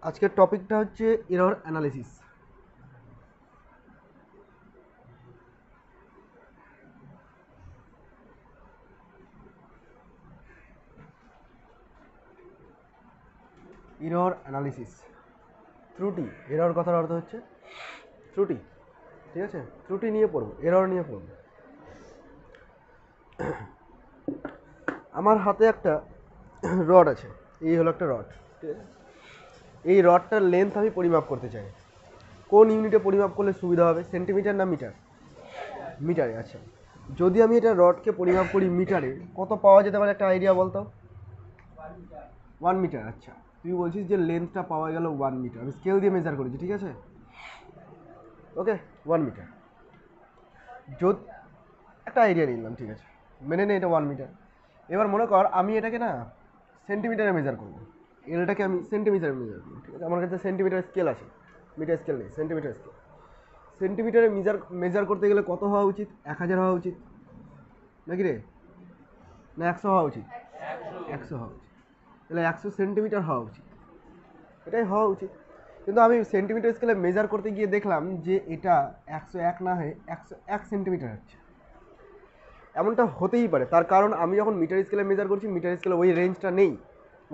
আজকের টপিকটা হচ্ছে এরর অ্যানালিসিস। এরর অ্যানালিসিস, ত্রুটি। এরর কথার অর্থ হচ্ছে ত্রুটি, ঠিক আছে? ত্রুটি নিয়ে পড়বো, এরর নিয়ে পড়বো। আমার হাতে একটা রড আছে, এই হলো একটা রড, ঠিক আছে? এই রডটার লেন্থ আমি পরিমাপ করতে চাই। কোন ইউনিটে পরিমাপ করলে সুবিধা হবে, সেন্টিমিটার না মিটার? মিটারে। আচ্ছা, যদি আমি এটা রডকে পরিমাপ করি মিটারে, কত পাওয়া যেতে পারে একটা আইডিয়া বলতো? 1 মিটার। আচ্ছা, তুই বলছিস যে লেন্থটা পাওয়া গেল 1 মিটার, আমি স্কেল দিয়ে মেজার করেছি, ঠিক আছে? ওকে, 1 মিটার। যদি একটা আইডিয়া নিলাম, ঠিক আছে, মেনে নে এটা 1 মিটার। এবার মনে কর আমি এটাকে না সেন্টিমিটারে মেজার করবো, এলটাকে আমি সেন্টিমিটারে মেজার করবো, ঠিক আছে? আমার কাছে সেন্টিমিটার স্কেল আছে, মিটার স্কেল নেই, সেন্টিমিটার স্কেল। সেন্টিমিটারে মেজার করতে গেলে কত হওয়া উচিত? 1000 হওয়া উচিত নাকি রে? না 100 হওয়া উচিত? 100 হওয়া উচিত। তাহলে 100 সেন্টিমিটার হওয়া উচিত, এটাই হওয়া উচিত। কিন্তু আমি সেন্টিমিটার স্কেলে মেজার করতে গিয়ে দেখলাম যে এটা 101 না হয়ে 101 সেন্টিমিটার হচ্ছে। এমনটা হতেই পারে, তার কারণ আমি যখন মিটার স্কেলে মেজার করছি, মিটার স্কেলে ওই রেঞ্জটা নেই।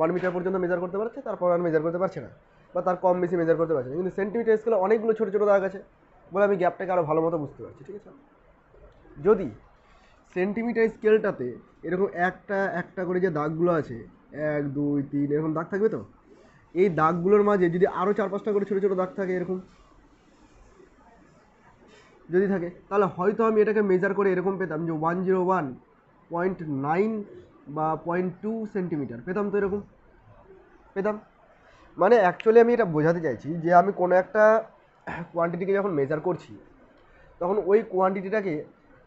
1 মিটার পর্যন্ত মেজার করতে পারছে, তারপর আর মেজার করতে পারছে না, বা তার কম বেশি মেজার করতে পারছে না। কিন্তু সেন্টিমিটার স্কেলে অনেকগুলো ছোটো ছোটো দাগ আছে বলে আমি গ্যাপটাকে আরও ভালো মতো বুঝতে পারছি, ঠিক আছে? যদি সেন্টিমিটার স্কেলটাতে এরকম একটা একটা করে যে দাগগুলো আছে, 1 2 3 এরকম দাগ থাকবে, তো এই দাগগুলোর মাঝে যদি আরও 4-5টা করে ছোটো ছোটো দাগ থাকে, এরকম যদি থাকে, তাহলে হয়তো আমি এটাকে মেজার করে এরকম পেতাম যে 101.9 বা 0.2 সেন্টিমিটার পেতাম, তো এরকম পেতাম। মানে অ্যাকচুয়ালি আমি এটা বোঝাতে চাইছি যে আমি কোনো একটা কোয়ান্টিটিকে যখন মেজার করছি, তখন ওই কোয়ান্টিটিটাকে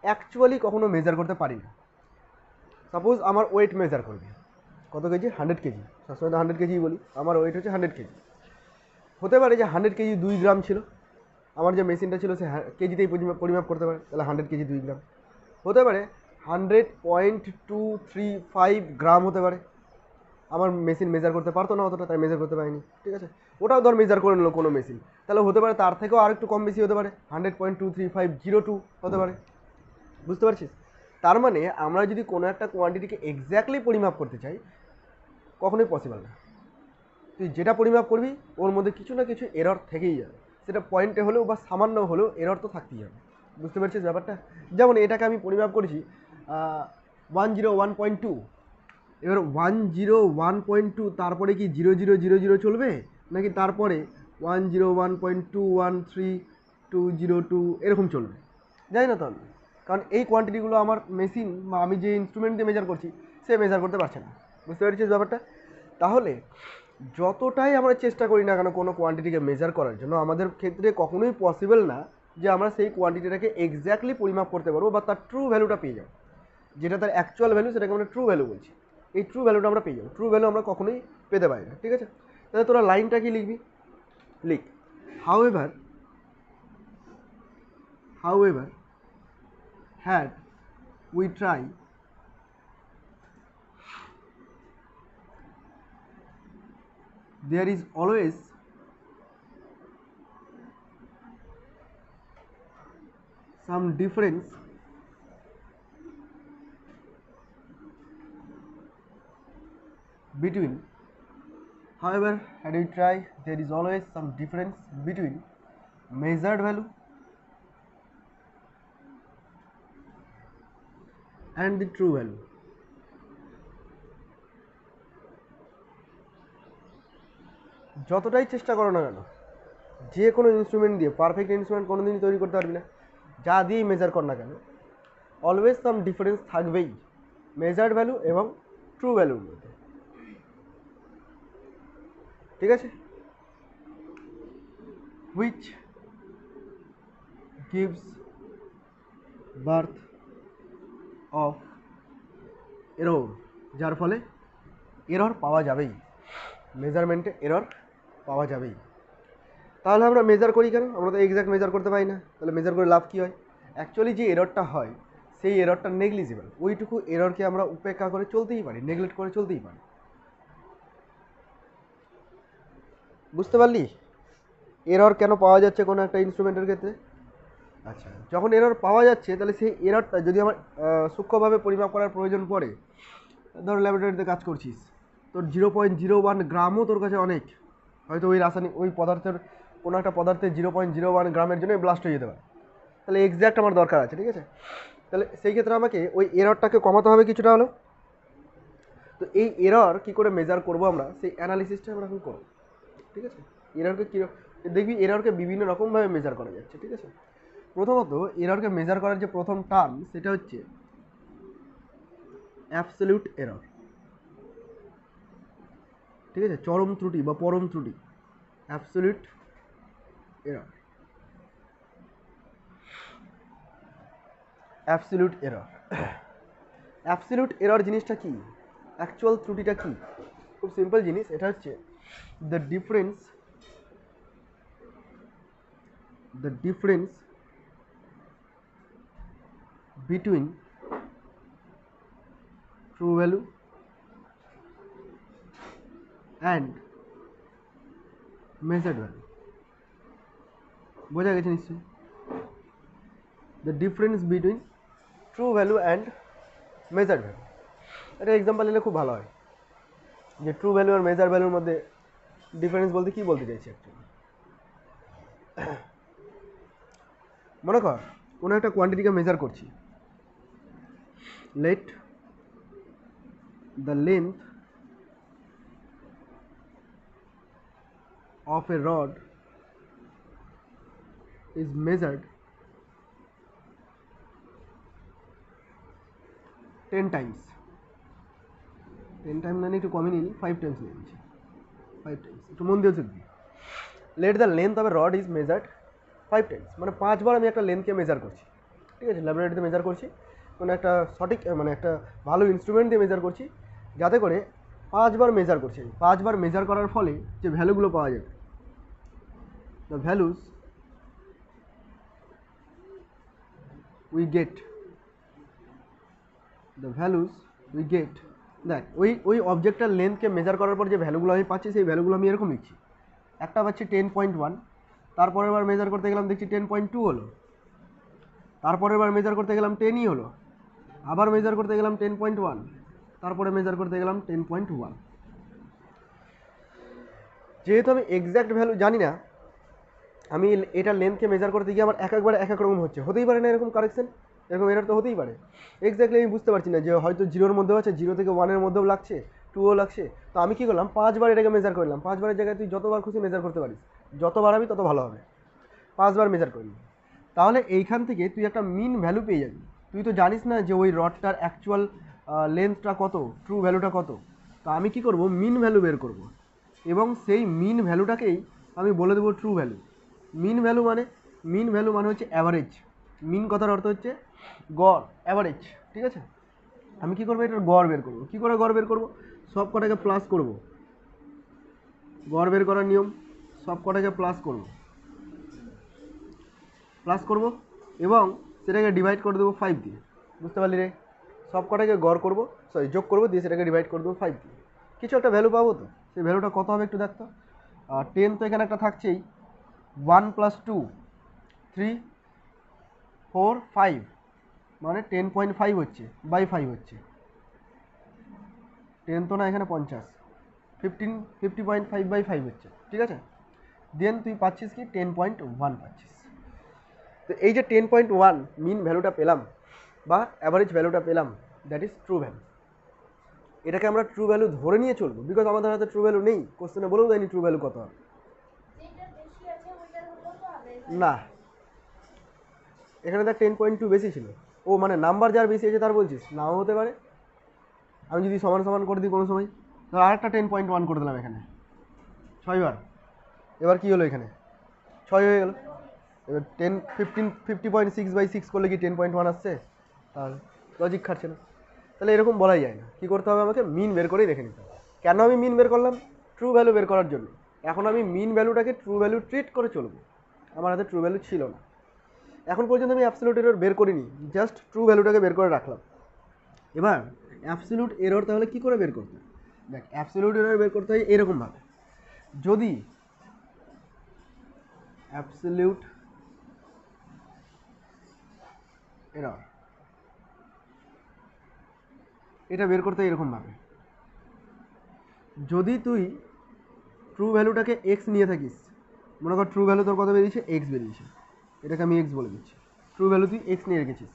অ্যাকচুয়ালি কখনো মেজার করতে পারি না। সাপোজ আমার ওয়েট মেজার করবে, কত কেজি? 100 কেজি। সবসময় তো 100 কেজি বলি, আমার ওয়েট হচ্ছে 100 কেজি। হতে পারে যে 100 কেজি 2 গ্রাম ছিল, আমার যে মেশিনটা ছিল সে কেজিতেই পরিমাপ করতে পারে, তাহলে 100 কেজি 2 গ্রাম। হতে পারে 100.235 গ্রাম হতে পারে, আমার মেশিন মেজার করতে পারতো না অতটা, তাই মেজার করতে পারিনি, ঠিক আছে? ওটাও ধর মেজার করে নিল কোনো মেশিন, তাহলে হতে পারে তার থেকেও আর একটু কম বেশি হতে পারে, 100.23502 হতে পারে। বুঝতে পারছিস? তার মানে আমরা যদি কোনো একটা কোয়ান্টিটিকে এক্স্যাক্টলি পরিমাপ করতে চাই, কখনোই পসিবল না। তুই যেটা পরিমাপ করবি ওর মধ্যে কিছু না কিছু এরর থেকেই যাবে, সেটা পয়েন্টে হলেও বা সামান্য হলেও এরর তো থাকতেই যাবে। বুঝতে পারছিস ব্যাপারটা? যেমন এটাকে আমি পরিমাপ করেছি 101.2, এবার 101.2 তারপরে কি 0000 চলবে, নাকি তারপরে 101.213202 এরকম চলবে? জানি না তো আমি, কারণ এই কোয়ান্টিটিগুলো আমার মেশিন বা আমি যে ইনস্ট্রুমেন্ট দিয়ে মেজার করছি সে মেজার করতে পারছে না। বুঝতে পেরেছিস ব্যাপারটা? তাহলে যতটাই আমরা চেষ্টা করি না কেন কোনো কোয়ান্টিটিকে মেজার করার জন্য, আমাদের ক্ষেত্রে কখনোই পসিবল না যে আমরা সেই কোয়ান্টিটিটাকে এক্স্যাক্টলি পরিমাপ করতে পারবো বা তার ট্রু ভ্যালুটা পেয়ে যাবো। যেটা তার অ্যাকচুয়াল ভ্যালু সেটাকে আমরা ট্রু ভ্যালু বলছি, এই ট্রু ভ্যালুটা আমরা পেয়ে যাবো। ট্রু ভ্যালু আমরা কখনোই পেতে পারি না, ঠিক আছে? তাহলে তোরা লাইনটা কি লিখবি? লিখ, however had we try, there is always some difference between, however had we try, there is always some difference between measured value and the true value. যতটাই চেষ্টা করো না কেন, যে কোনো ইনস্ট্রুমেন্ট দিয়ে পারফেক্ট ইনস্ট্রুমেন্ট কোনোদিনই তৈরি করতে পারবি না, যা দিয়েই মেজার কর না কেন, অলওয়েজ সাম ডিফারেন্স থাকবেই মেজার্ড ভ্যালু এবং ট্রু ভ্যালুর মধ্যে, ঠিক আছে? Which gives birth of error, যার ফলে এরর পাওয়া যাবেই, মেজারমেন্টে এরর পাওয়া যাবেই। তাহলে আমরা মেজার করি কেন? আমরা তো এক্স্যাক্ট মেজার করতে পারি না, তাহলে মেজার করে লাভ কী হয়? অ্যাকচুয়ালি যে এররটা হয় সেই এররটা নেগলিজিবল, ওইটুকু এররকে আমরা উপেক্ষা করে চলতেই পারি, নেগলেক্ট করে চলতেই পারি। বুঝতে পারলি এরর কেন পাওয়া যাচ্ছে কোনো একটা ইনস্ট্রুমেন্টের ক্ষেত্রে? আচ্ছা, যখন এরর পাওয়া যাচ্ছে তাহলে সেই এররটা যদি আমার সূক্ষ্মভাবে পরিমাপ করার প্রয়োজন পড়ে, ধর ল্যাবরেটরিতে কাজ করছিস, তোর 0.01 গ্রামও তোর কাছে অনেক, হয়তো ওই রাসায়নিক ওই পদার্থের কোনো একটা পদার্থের 0.01 গ্রামের জন্য ব্লাস্ট হয়ে যেতে পারে, তাহলে এক্স্যাক্ট আমার দরকার আছে, ঠিক আছে? তাহলে সেই ক্ষেত্রে আমাকে ওই এররটাকে কমাতে হবে কিছুটা হলো। তো এই এরর কী করে মেজার করবো আমরা, সেই অ্যানালিসিসটা আমরা এখন করবো, ঠিক আছে? এররকে কী দেখবি, এররকে বিভিন্ন রকমভাবে মেজার করা যাচ্ছে, ঠিক আছে? প্রথমত এররকে মেজার করার যে প্রথম টার্ম সেটা হচ্ছে অ্যাবসলিউট এরর, ঠিক আছে? চরম ত্রুটি বা পরম ত্রুটি, absolute error. Absolute error, absolute error জিনিসটা কি, অ্যাকচুয়াল ত্রুটিটা কি? খুব সিম্পল জিনিস, এটা হচ্ছে the difference between true value and measured value. বোঝা গেছে নিশ্চয়ই? The difference between true value and measured value. এটা এক্সাম্পল নিলে খুব ভালো হয়, যে ট্রু ভ্যালু আর মেজার ভ্যালুর মধ্যে ডিফারেন্স বলতে কী বলতে চাইছি অ্যাকচুয়ালি। মনে কর কোনো একটা কোয়ান্টিটিকে মেজার করছি, late the length of a rod is measured 10 times, 10 time মানে একটু কমই নিই, 5 টাইমস নিয়ে নিচ্ছি, 5 টাইমস, একটু মন দিয়ে শিখবি। Let the length of a rod is measured 5 times, মানে 5 বার আমি একটা লেন্থকে মেজার করছি, ঠিক আছে? ল্যাবরেটরিতে মেজার করছি, কোনো একটা সঠিক মানে একটা ভালো ইনস্ট্রুমেন্ট দিয়ে মেজার করছি, যাতে করে 5 বার মেজার করছি। 5 বার মেজার করার ফলে যে ভ্যালুগুলো পাওয়া যাবে, দ্য ভ্যালুস we get দেখ ওই অবজেক্টটার লেন্থকে মেজার করার পর যে ভ্যালুগুলো আমি পাচ্ছি, সেই ভ্যালুগুলো আমি এরকম লিখছি। একটা পাচ্ছি 10.1, তারপরের বার মেজার করতে গেলাম দেখছি 10.2 হলো, তারপরের বার মেজার করতে গেলাম 10ই হলো, আবার মেজার করতে গেলাম 10.1, তারপরে মেজার করতে গেলাম 10.1। যেহেতু আমি এক্স্যাক্ট ভ্যালু জানি না, আমি এটা লেন্থকে মেজার করতে গিয়ে আমার একবার এক এক রকম হচ্ছে, হতেই পারে না এরকম কারেকশন, এরকম এরর তো হতেই পারে। এক্স্যাক্টলি আমি বুঝতে পারছি না, যে হয়তো 0-র মধ্যেও আছে, 0 থেকে 1-এর মধ্যেও লাগছে, 2ও লাগছে। তো আমি কী করলাম, 5 বার এটাকে মেজার করলাম। 5 বারের জায়গায় তুই যতবার খুশি মেজার করতে পারিস, যত বাড়াবি তত ভালো হবে। 5 বার মেজার করলি, তাহলে এইখান থেকে তুই একটা মিন ভ্যালু পেয়ে যাবি। তুই তো জানিস না যে ওই রডটার অ্যাকচুয়াল লেন্থটা কত, ট্রু ভ্যালুটা কত। তো আমি কি করব, মিন ভ্যালু বের করব, এবং সেই মিন ভ্যালুটাকেই আমি বলে দেবো ট্রু ভ্যালু। মিন ভ্যালু মানে হচ্ছে অ্যাভারেজ। মিন কথার অর্থ হচ্ছে গড়, অ্যাভারেজ, ঠিক আছে? আমি কি করবো, এটার গড় বের করবো। কী করে গড় বের করবো, সব কটাকে প্লাস করব। গড় বের করার নিয়ম, সব কটাকে প্লাস করব এবং সেটাকে ডিভাইড করে দেবো 5 দিয়ে। বুঝতে পারলি রে? সব কটাকে গড় করবো, যোগ করবো, দিয়ে সেটাকে ডিভাইড করে দেবো 5 দিয়ে। কিছু একটা ভ্যালু পাবো, তো সেই ভ্যালুটা কত হবে একটু দেখতো। 10 তো এখানে একটা থাকছেই, 1 + 2 3 4 5, মানে 10.5 হচ্ছে, বাই 5 হচ্ছে। 10 তো না, এখানে 50, 50.5/5 হচ্ছে, ঠিক আছে? দেন তুই পাচ্ছিস কি 10.1 পাচ্ছিস। তো এই যে 10.1 মিন ভ্যালুটা পেলাম বা অ্যাভারেজ ভ্যালুটা পেলাম, দ্যাট ইজ ট্রু ভ্যালু। এটাকে আমরা ট্রু ভ্যালু ধরে নিয়ে চলবো, বিকজ আমাদের হাতে ট্রু ভ্যালু নেই, কোশ্চেনে বলেও দেয়নি ট্রু ভ্যালু কত হবে। না, এখানে দেখ 10.2 বেশি ছিল। ও মানে নাম্বার যার বেশি আছে তার বলছিস, নাও হতে পারে। আমি যদি সমান সমান করে দিই কোনো সময়, ধর আরেকটা 10.1 করে দিলাম এখানে 6 বার, এবার কী হলো, এখানে 6 হয়ে গেল। এবার 50.6/6 করলে কি 10.1 আসছে? তাহলে লজিক খাটছে না। তাহলে এরকম বলাই যায় না। কী করতে হবে, আমাকে মিন বের করেই রেখে নিতে হবে। কেন আমি মিন বের করলাম? ট্রু ভ্যালু বের করার জন্য। এখন আমি মিন ভ্যালুটাকে ট্রু ভ্যালু ট্রিট করে চলবো। আমার হাতে ট্রু ভ্যালু ছিল না, এখন পর্যন্ত আমি অ্যাবসলিউট এরর বের করিনি, জাস্ট ট্রু ভ্যালুটাকে বের করে রাখলাম। এবার অ্যাবসলিউট এরর তাহলে কী করে বের করতে হয়? দেখ, অ্যাবসলিউট এরর বের করতে হয় এরকমভাবে। যদি অ্যাবসলিউট এরর, এটা বের করতে এরকমভাবে, যদি তুই ট্রু ভ্যালুটাকে এক্স নিয়ে থাকিস, মনে কর ট্রু ভ্যালু তোর কত বেরিয়েছে, এক্স বেরিয়েছে, এটাকে আমি এক্স বলে দিচ্ছি, ট্রু ভ্যালু তুই এক্স নিয়ে রেখেছিস,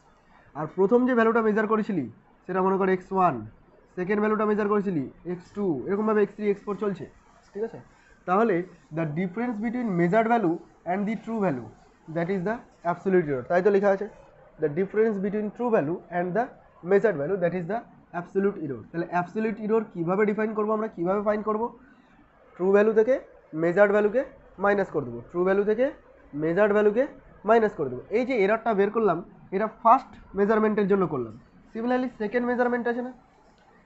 আর প্রথম যে ভ্যালুটা মেজার করেছিলি সেটা মনে কর x1, সেকেন্ড ভ্যালুটা মেজার করেছিলি x2, এরকমভাবে x3 x4 চলছে, ঠিক আছে? তাহলে the difference between measured value and the true value that is the absolute error, তাই তো লেখা আছে the difference between true value and the measured value that is the absolute error. তাহলে অ্যাবসলিউট এরর কীভাবে ডিফাইন করবো আমরা, কীভাবে find করবো? ট্রু ভ্যালু থেকে মেজার্ড ভ্যালুকে মাইনাস করে দেবো, ট্রু ভ্যালু থেকে মেজার্ড ভ্যালুকে মাইনাস করে দেবো। এই যে এররটা বের করলাম এটা ফার্স্ট মেজারমেন্টের জন্য করলাম। সিমিলারলি সেকেন্ড মেজারমেন্ট আছে না,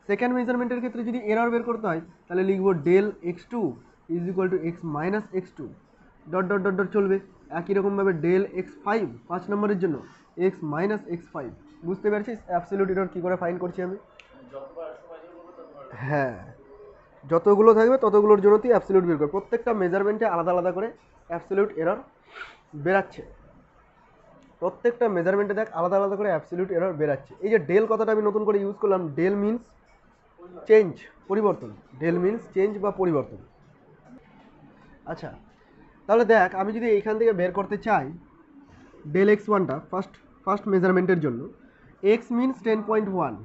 সেকেন্ড মেজারমেন্টের ক্ষেত্রে যদি এরর বের করতে হয় তাহলে লিখবো del x2 is equal to x minus x2 dot dot dot dot চলবে। একই রকমভাবে ডেল x5 5 নম্বরের জন্য এক্স মাইনাস x5। বুঝতে পারছিস অ্যাবসলিউট এরর কী করে ফাইন্ড করছি আমি? হ্যাঁ, যতগুলো থাকবে ততগুলোর জন্য তুই অ্যাবসলিউট বের কর, প্রত্যেকটা মেজারমেন্টে আলাদা আলাদা করে অ্যাবসলিউট এরর বেরাচ্ছে, প্রত্যেকটা মেজারমেন্টে দেখ আলাদা আলাদা করে অ্যাবসলিউট এরর বেরাচ্ছে। এই যে ডেল কথাটা আমি নতুন করে ইউজ করলাম, ডেল মিনস চেঞ্জ, পরিবর্তন, ডেল মিনস চেঞ্জ বা পরিবর্তন। আচ্ছা তাহলে দেখ আমি যদি এইখান থেকে বের করতে চাই ডেল x1টা ফার্স্ট মেজারমেন্টের জন্য, x means 10.1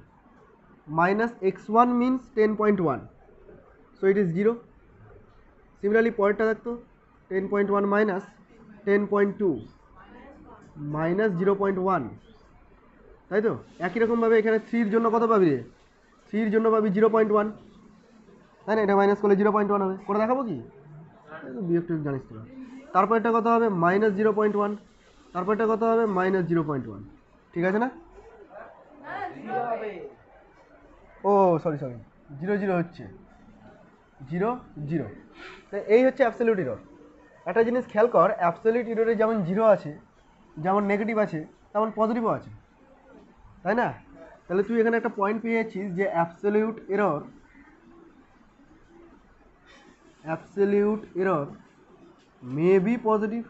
minus x1 means 10.1, so it is 0। Similarly পরেরটা দেখতো 10.1 মাইনাস 10.2 মাইনাস 0.1, তাই তো? একই রকমভাবে এখানে 3-র জন্য কত পাবি রে? 3-র জন্য পাবি 0.1, তাই না? এটা মাইনাস করলে 0.1 হবে, করে দেখাবো কি? বিয়োগটা জানিস তোরা। তারপরটা কত হবে? মাইনাস 0.1, তারপরটা কত হবে? মাইনাস 0.1, ঠিক আছে না? ও সরি 0 হচ্ছে 0 এই হচ্ছে অ্যাবসলিউট এরর। একটা জিনিস খেয়াল কর, অ্যাবসলিউট এররে যেমন 0 আছে, যেমন নেগেটিভ আছে, তেমন পজিটিভও আছে, তাই না? তাহলে তুই এখানে একটা পয়েন্ট পেয়ে যাচ্ছিস যে absolute error may be positive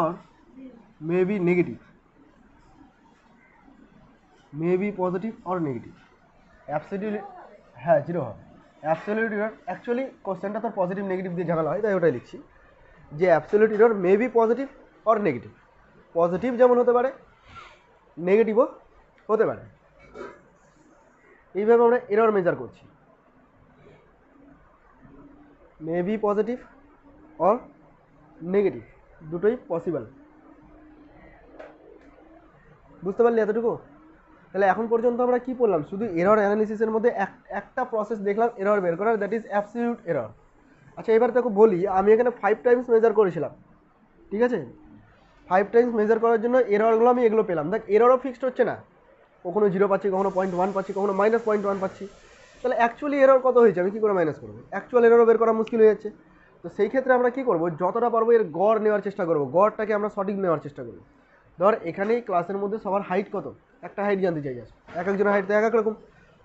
or may be negative, may be positive or negative. Absolute, হ্যাঁ 0 হবে অ্যাবসলিউট এরর। অ্যাকচুয়ালি কোশ্চেনটা তোর পজিটিভ নেগেটিভ দিয়ে ঝামেলা হয়, তাই ওটাই লিখছি যে absolute error may be positive or negative. Positive যেমন হতে পারে, নেগেটিভও হতে পারে। এইভাবে আমরা এরর মেজার করছি, may be positive or negative, দুটোই পসিবল। বুঝতে পারলি এতটুকু? তাহলে এখন পর্যন্ত আমরা কি পড়লাম? শুধু এরর অ্যানালিসিসের মধ্যে একটা প্রসেস দেখলাম এরর বের করার, দ্যাট ইজ অ্যাবসলিউট এরর। আচ্ছা এবার তোকে বলি, আমি এখানে 5 টাইমস মেজার করেছিলাম, ঠিক আছে? 5 টাইমস মেজার করার জন্য এররগুলো আমি এগুলো পেলাম। দেখ এররও ফিক্সড হচ্ছে না, কখনো 0 পাচ্ছি, কখনো 0.1 পাচ্ছি, কখনো মাইনাস 0.1 পাচ্ছি। তাহলে অ্যাকচুয়ালি এরর কত হয়েছে আমি কী করে মাইনাস করবো? অ্যাকচুয়াল এররও বের করা মুশকিল হয়ে যাচ্ছে। তো সেই ক্ষেত্রে আমরা কী করবো, যতটা পারবো এর গড় নেওয়ার চেষ্টা করবো, গড়টাকে আমরা সঠিক নেওয়ার চেষ্টা করবো। ধর এখানেই ক্লাসের মধ্যে সবার হাইট কত, একটা হাইট জানতে চাই, যাচ্ছে এক একজনের হাইট তো এক এক রকম,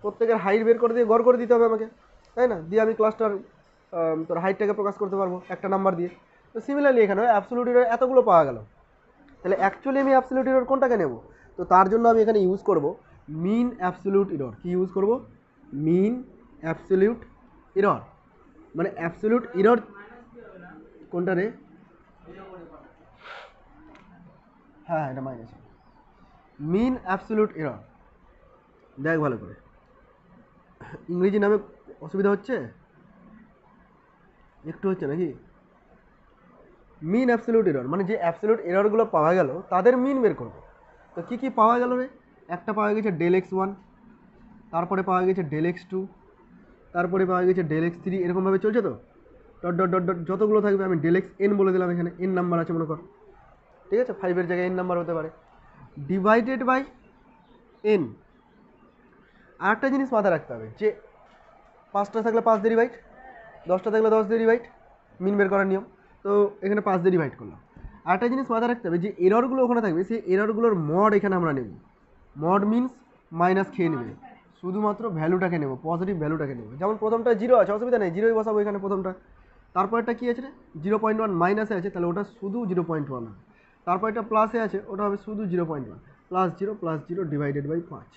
প্রত্যেকের হাইট বের করে দিয়ে গড় করে দিতে হবে আমাকে, তাই না? দিয়ে আমি ক্লাসটার তোর হাইটটাকে প্রকাশ করতে পারবো একটা নাম্বার দিয়ে। তো সিমিলারলি এখানে অ্যাবসলিউট এরর এতগুলো পাওয়া গেল, তাহলে অ্যাকচুয়ালি আমি অ্যাবসলিউট এরর কোনটাকে নেব? তো তার জন্য আমি এখানে ইউজ করব মিন অ্যাবসলিউট এরর। কি ইউজ করব? Mean absolute error. মানে অ্যাবসলিউট এরর কোনটা রে? হ্যাঁ এটা মাইনাস। মিন অ্যাবসলিউট এরর, দেখ ভালো করে, ইংরেজি নামে অসুবিধা হচ্ছে একটু, হচ্ছে নাকি? মিন অ্যাবসলিউট এরর মানে যে অ্যাবসলিউট এররগুলো পাওয়া গেল তাদের মিন বের করবো। তো কী কী পাওয়া গেল রে? একটা পাওয়া গেছে ডেল x1, তারপরে পাওয়া গেছে ডেল x2, তারপরে পাওয়া গেছে ডেল x3, এরকমভাবে চলছে তো ডট ডট ডট ডট যতগুলো থাকবে। আমি ডেল xn বলে দিলাম, এখানে n নাম্বার আছে মনে কর, ঠিক আছে? 5-এর জায়গায় n নাম্বার হতে পারে, ডিভাইডেড বাই n। আর একটা জিনিস মাথায় রাখতে হবে যে 5টা থাকলে 5 দিয়ে ডিভাইড, 10টা থাকলে 10 দিয়ে ডিভাইড, মিন বের করার নিয়ম। তো এখানে 5 দিয়ে ডিভাইড করলাম। আর একটা জিনিস মাথায় রাখতে হবে যে এররগুলো ওখানে থাকবে, সেই এররগুলোর মড এখানে আমরা নেব। মড মিনস মাইনাস খেয়ে নেবে, শুধুমাত্র ভ্যালুটাকে নেব, পজিটিভ ভ্যালুটাকে নেব। যেমন প্রথমটা 0 আছে, অসুবিধা নেই, 0ই বসাবো এখানে প্রথমটা, তারপর একটা কী আছে রে 0.1 মাইনাসে আছে, তাহলে ওটা শুধু 0.1 হবে। তারপর একটা প্লাসে আছে, ওটা হবে শুধু 0.1 +0 ডিভাইডেড বাই 5।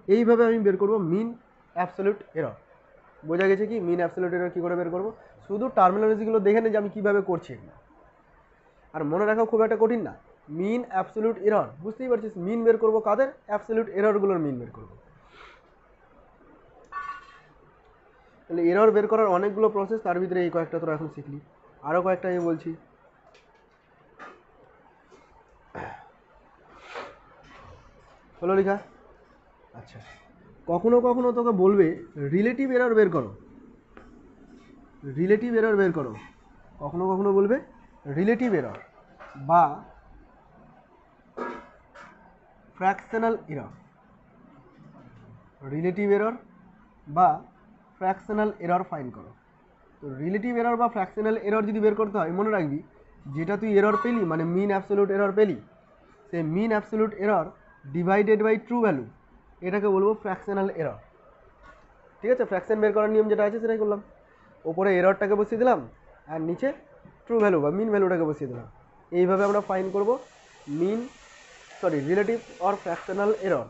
এইভাবে আমি বের করব মিন অ্যাবসলিউট এরর। বোঝা গেছে কি মিন অ্যাবসলিউট এরর কী করে বের করব? শুধু টার্মিনোলজিগুলো দেখে নে যে আমি কীভাবে করছি এগুলো। আর মনে রাখাও খুব একটা কঠিন না, মিন অ্যাবসলিউট এরর, বুঝতেই পারছিস মিন বের করব কাদের? অ্যাবসলিউট এররগুলোর মিন বের করব। তাহলে এরর বের করার অনেকগুলো প্রসেস, তার ভিতরে এই কয়েকটা তোরা এখন শিখলি, আরও কয়েকটা আমি বলছি। হলো লেখা? আচ্ছা, কখনো কখনো তোকে বলবে রিলেটিভ এরর বের করো, রিলেটিভ এরর বের করো। কখনো কখনো বলবে রিলেটিভ এরর বা ফ্র্যাকশনাল এরর, রিলেটিভ এরর বা ফ্র্যাকশনাল এরর ফাইন্ড করো। তো রিলেটিভ এরর বা ফ্র্যাকশনাল এরর যদি বের করতে হয়, মনে রাখবি যেটা তুই এরর পেলি মানে মিন অ্যাবসলিউট এরর পেলি, সেই mean absolute error divided by true value, এটাকে বলবো ফ্র্যাকশনাল এরর। ঠিক আছে, ফ্র্যাকশন বের করার নিয়ম যেটা আছে সেটাই করলাম। ওপরে এররটাকে বসিয়ে দিলাম আর নিচে ট্রু ভ্যালু বা মিন ভ্যালুটাকে বসিয়ে দিলাম। এইভাবে আমরা ফাইন্ড করব relative or fractional error.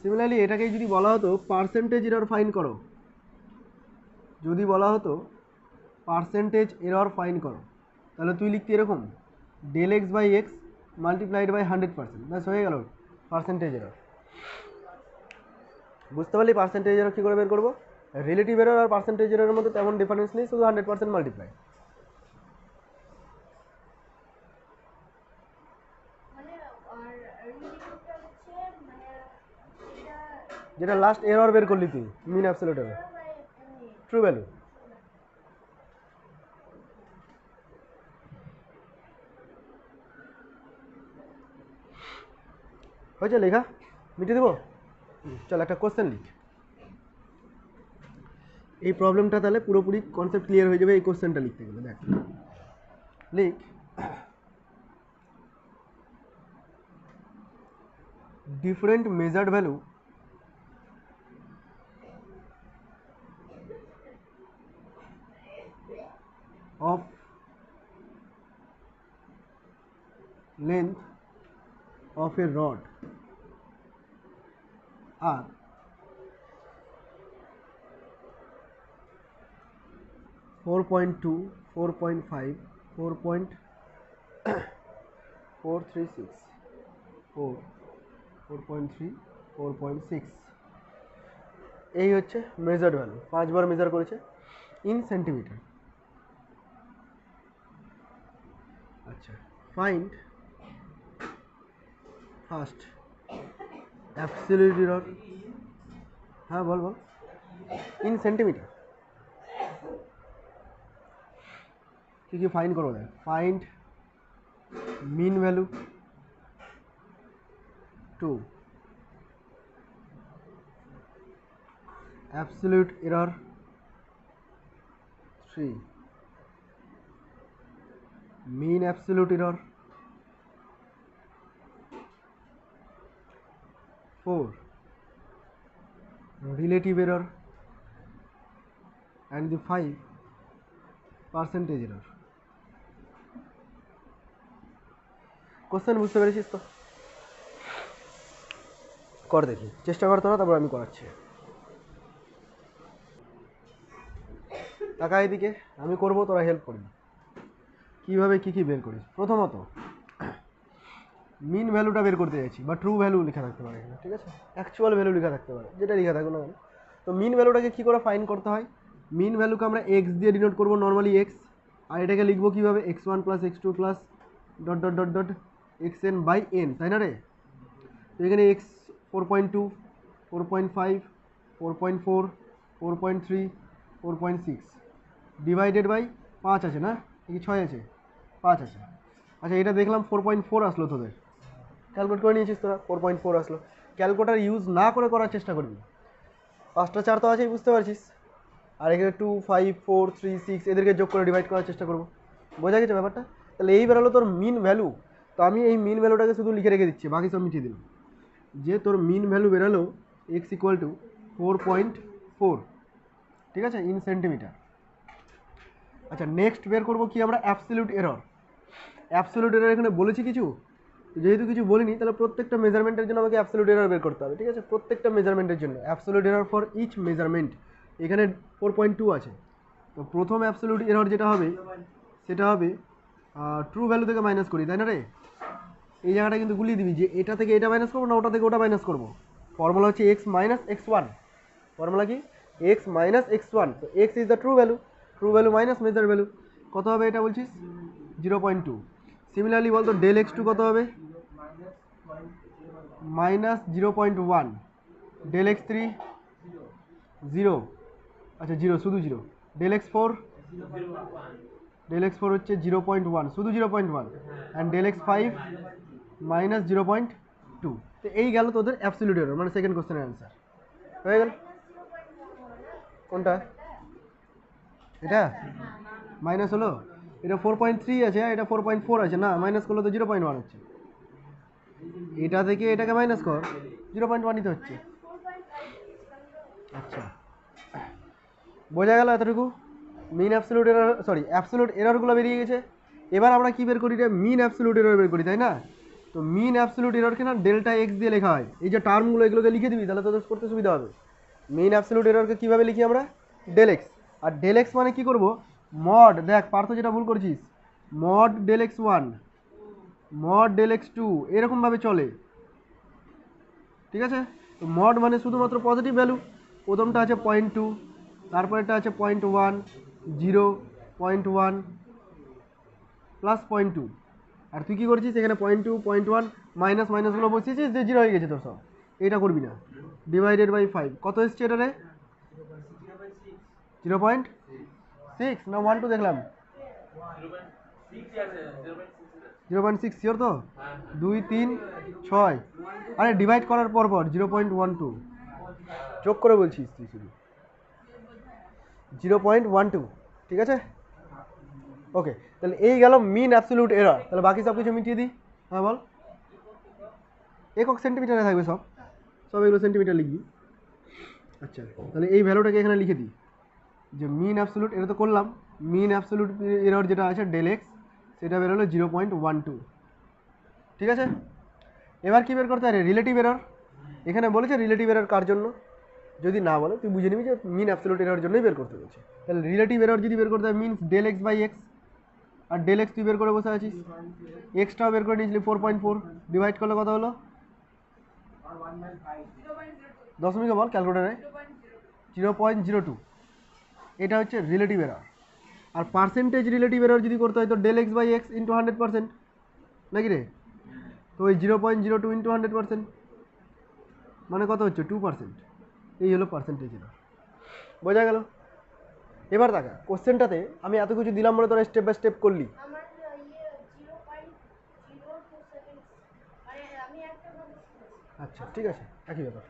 Similarly এটাকেই যদি বলা হতো পার্সেন্টেজ এরর ফাইন্ড করো, যদি বলা হতো পার্সেন্টেজ এরর ফাইন্ড করো, তাহলে তুই লিখতি এরকম ∂x/x মাল্টিপ্লাইড বাই 100%, ব্যাস হয়ে গেল পার্সেন্টেজ এরর। বুঝতে পারলি পার্সেন্টেজ এরর কী করে বের করবো? রিলেটিভ এরর আর পার্সেন্টেজ এররের মধ্যে তেমন ডিফারেন্স নেই, শুধু 100% মাল্টিপ্লাই। যেটা লাস্ট এরর বের করলি তুই mean absolute error, true value. হয়েছে লেখা? মিটিয়ে দেবো? চল একটা কোশ্চেন লিখ। এই প্রবলেমটা তাহলে পুরোপুরি কনসেপ্ট ক্লিয়ার হয়ে যাবে এই কোশ্চেনটা লিখতে গেলে। দেখ লিখ, different measured value of length of a rod are 4.2, 4.5, 4.436, 4.3, 4.6। এই হচ্ছে মেজার্ড ভ্যালু, 5 বার মেজার করেছে ইন সেন্টিমিটার। আচ্ছা, ফাইন্ড ফার্স্ট অ্যাবসলিউট এরর। হ্যাঁ বল বল, ইন সেন্টিমিটার কী কী ফাইন্ড করবো? দেখ, find mean value 2, absolute error 3, mean absolute error 4, relative error and the 5 percentage error। Question বুঝতে পেরেছিস তো? কর দেখি, চেষ্টা কর তোরা, তারপর আমি করাচ্ছি। টাকা এদিকে আমি করবো, তোরা হেল্প করবি। কীভাবে কী কী বের করিস? প্রথমত মিন ভ্যালুটা বের করতে যাচ্ছি, বা ট্রু ভ্যালু লেখা থাকতে পারে এখানে, ঠিক আছে, অ্যাকচুয়াল ভ্যালু লেখা থাকতে পারে, যেটা লেখা থাকুক না কেন। তো মিন ভ্যালুটাকে কী করে ফাইন্ড করতে হয়? মিন ভ্যালুকে আমরা এক্স দিয়ে ডিনোট করবো, নর্মালি এক্স, আর এটাকে লিখবো কীভাবে? x1 + x2 .. xn by n, তাই না রে? তো এখানে এক্স 4.2, 4.5, 4.4, 4.3, 4.6 ডিভাইডেড বাই 5 আছে না, কি 6 আছে? 5 আছে। আচ্ছা, এটা দেখলাম 4.4 আসলো, তোদের ক্যালকুলেট করে নিয়েছিস তোরা, 4.4 আসলো। ক্যালকুলেটার ইউজ না করে করার চেষ্টা করবি, 5টা 4 তো আছেই, বুঝতে পারছিস। আর এখানে 2, 5, 4, 3, 6 এদেরকে যোগ করে ডিভাইড করার চেষ্টা করবো। বোঝা গেছে ব্যাপারটা? তাহলে এই বেরোলো তোর মিন ভ্যালু। তো আমি এই মিন ভ্যালুটাকে শুধু লিখে রেখে দিচ্ছি, বাকি সব মিটিয়ে দিলাম। যে তোর মিন ভ্যালু বেরোলো x = 4.4, ঠিক আছে, ইন সেন্টিমিটার। আচ্ছা নেক্সট বের করবো কি আমরা অ্যাবসলিউট এরর। অ্যাবসলিউট এরর এখানে বলেছি কিছু, যেহেতু কিছু বলিনি তাহলে প্রত্যেকটা মেজারমেন্টের জন্য আমাকে অ্যাবসলিউট এরর বের করতে হবে, ঠিক আছে? প্রত্যেকটা মেজারমেন্টের জন্য absolute error for each measurement. এখানে 4.2 আছে, তো প্রথম অ্যাবসলিউট এরর যেটা হবে সেটা হবে ট্রু ভ্যালু থেকে মাইনাস করি, তাই না রে? এই জায়গাটা কিন্তু গুলিয়ে দিবি যে এটা থেকে এটা মাইনাস করবো না ওটা থেকে ওটা মাইনাস করবো। ফর্মুলা হচ্ছে x minus x one. Formula কি? X minus x one. তো x is the true value minus measure value. কত হবে এটা বলছিস? 0.2। সিমিলারলি বলতো ডেল এক্স টু কত হবে? মাইনাস 0.1। ডেল এক্স থ্রি 0, আচ্ছা 0, শুধু 0। ডেল এক্স ফোর হচ্ছে 0.1, শুধু 0.1। And del x five minus 0.2। তো এই গেল তোদের অ্যাবসলিউট এরর, মানে সেকেন্ড কোশ্চেনের অ্যান্সার হয়ে গেল। কোনটা? এটা মাইনাস হলো, এটা 4.3 আছে, এটা 4.4 আছে, না মাইনাস করলে তো 0.1 হচ্ছে। এটা থেকে এটাকে মাইনাস কর, 0.1ই তো হচ্ছে। আচ্ছা বোঝা গেল এতটুকু? Mean absolute error, sorry absolute এররগুলো বেরিয়ে গেছে। এবার আমরা কি বের করি রে? মিন অ্যাবসলিউট এরর বের করি, তাই না? তো মিন অ্যাবসলিউট এররকে না ডেল্টা এক্স দিয়ে লেখা হয়। এই যে টার্মগুলো এগুলোকে লিখে দিবি, তাহলে তোদের করতে সুবিধা হবে। মিন অ্যাবসলিউট এররকে কীভাবে লিখি আমরা? Del x. আর ডেল এক্স মানে কি করব? মড, দেখ পার্থ যেটা ভুল করছিস, mod del x one, mod del x two, এরকমভাবে চলে, ঠিক আছে? তো মড মানে শুধুমাত্র পজিটিভ ভ্যালু। প্রথমটা আছে 0.2, তারপরেটা আছে 0.1, 0, 0.1 প্লাস 0.2। আর তুই কী করছিস এখানে? 0.2, 0.1 মাইনাস মাইনাসগুলো বসিয়েছিস, যে 0 হয়ে গেছে তোর সব। এটা করবি না। ডিভাইডেড বাই 5 কত এসছে এটারে? 0.6 না 1.2 দেখলাম? 0.6 শিওর তো? 2, 3, 6। আরে ডিভাইড করার পর 0.12 যোগ করে বলছিস তুই শুধু 0.12, ঠিক আছে? ওকে, তাহলে এই গেল মিন অ্যাবসলিউট এরর। তাহলে বাকি সব কিছু মিটিয়ে দিই। হ্যাঁ বল। একক সেন্টিমিটারে থাকবে সব, এগুলো সেন্টিমিটার লিখবি। আচ্ছা তাহলে এই ভ্যালুটাকে এখানে লিখে দিই, যে মিন অ্যাবসলিউট, এটা তো করলাম। মিন অ্যাবসলিউট এরর যেটা আছে ডেল এক্স, সেটা বেরোলো 0.12, ঠিক আছে? এবার কি বের করতে হবে? Relative error. এখানে বলেছে রিলেটিভ এরর কার জন্য, যদি না বলে তুই বুঝে নিবি যে মিন অ্যাবসলিউট এরর জন্যই বের করতে বলছে। তাহলে রিলেটিভ এরর যদি বের করতে হয়, means del x by x. আর ডেল এক্স তুই বের করে বসে আছিস, এক্সটাও বের করে নিয়েছিলি 4.4, ডিভাইড করলে কত হলো? দশমিকে বল ক্যালকুলেটারে। 0.02। এটা হচ্ছে রিলেটিভ এরর। আর পার্সেন্টেজ রিলেটিভ এরর যদি করতে হয় তো del x by x into 100%, নাকি রে? তো ওই 0.02 ইন্টু 100% মানে কত হচ্ছে? 2%। এই হলো পার্সেন্টেজ এরর। বোঝা গেল? এবার দেখা কোশ্চেনটাতে আমি এত কিছু দিলাম বলে তোরা স্টেপ বাই স্টেপ করলি। আচ্ছা ঠিক আছে, একই ব্যাপার।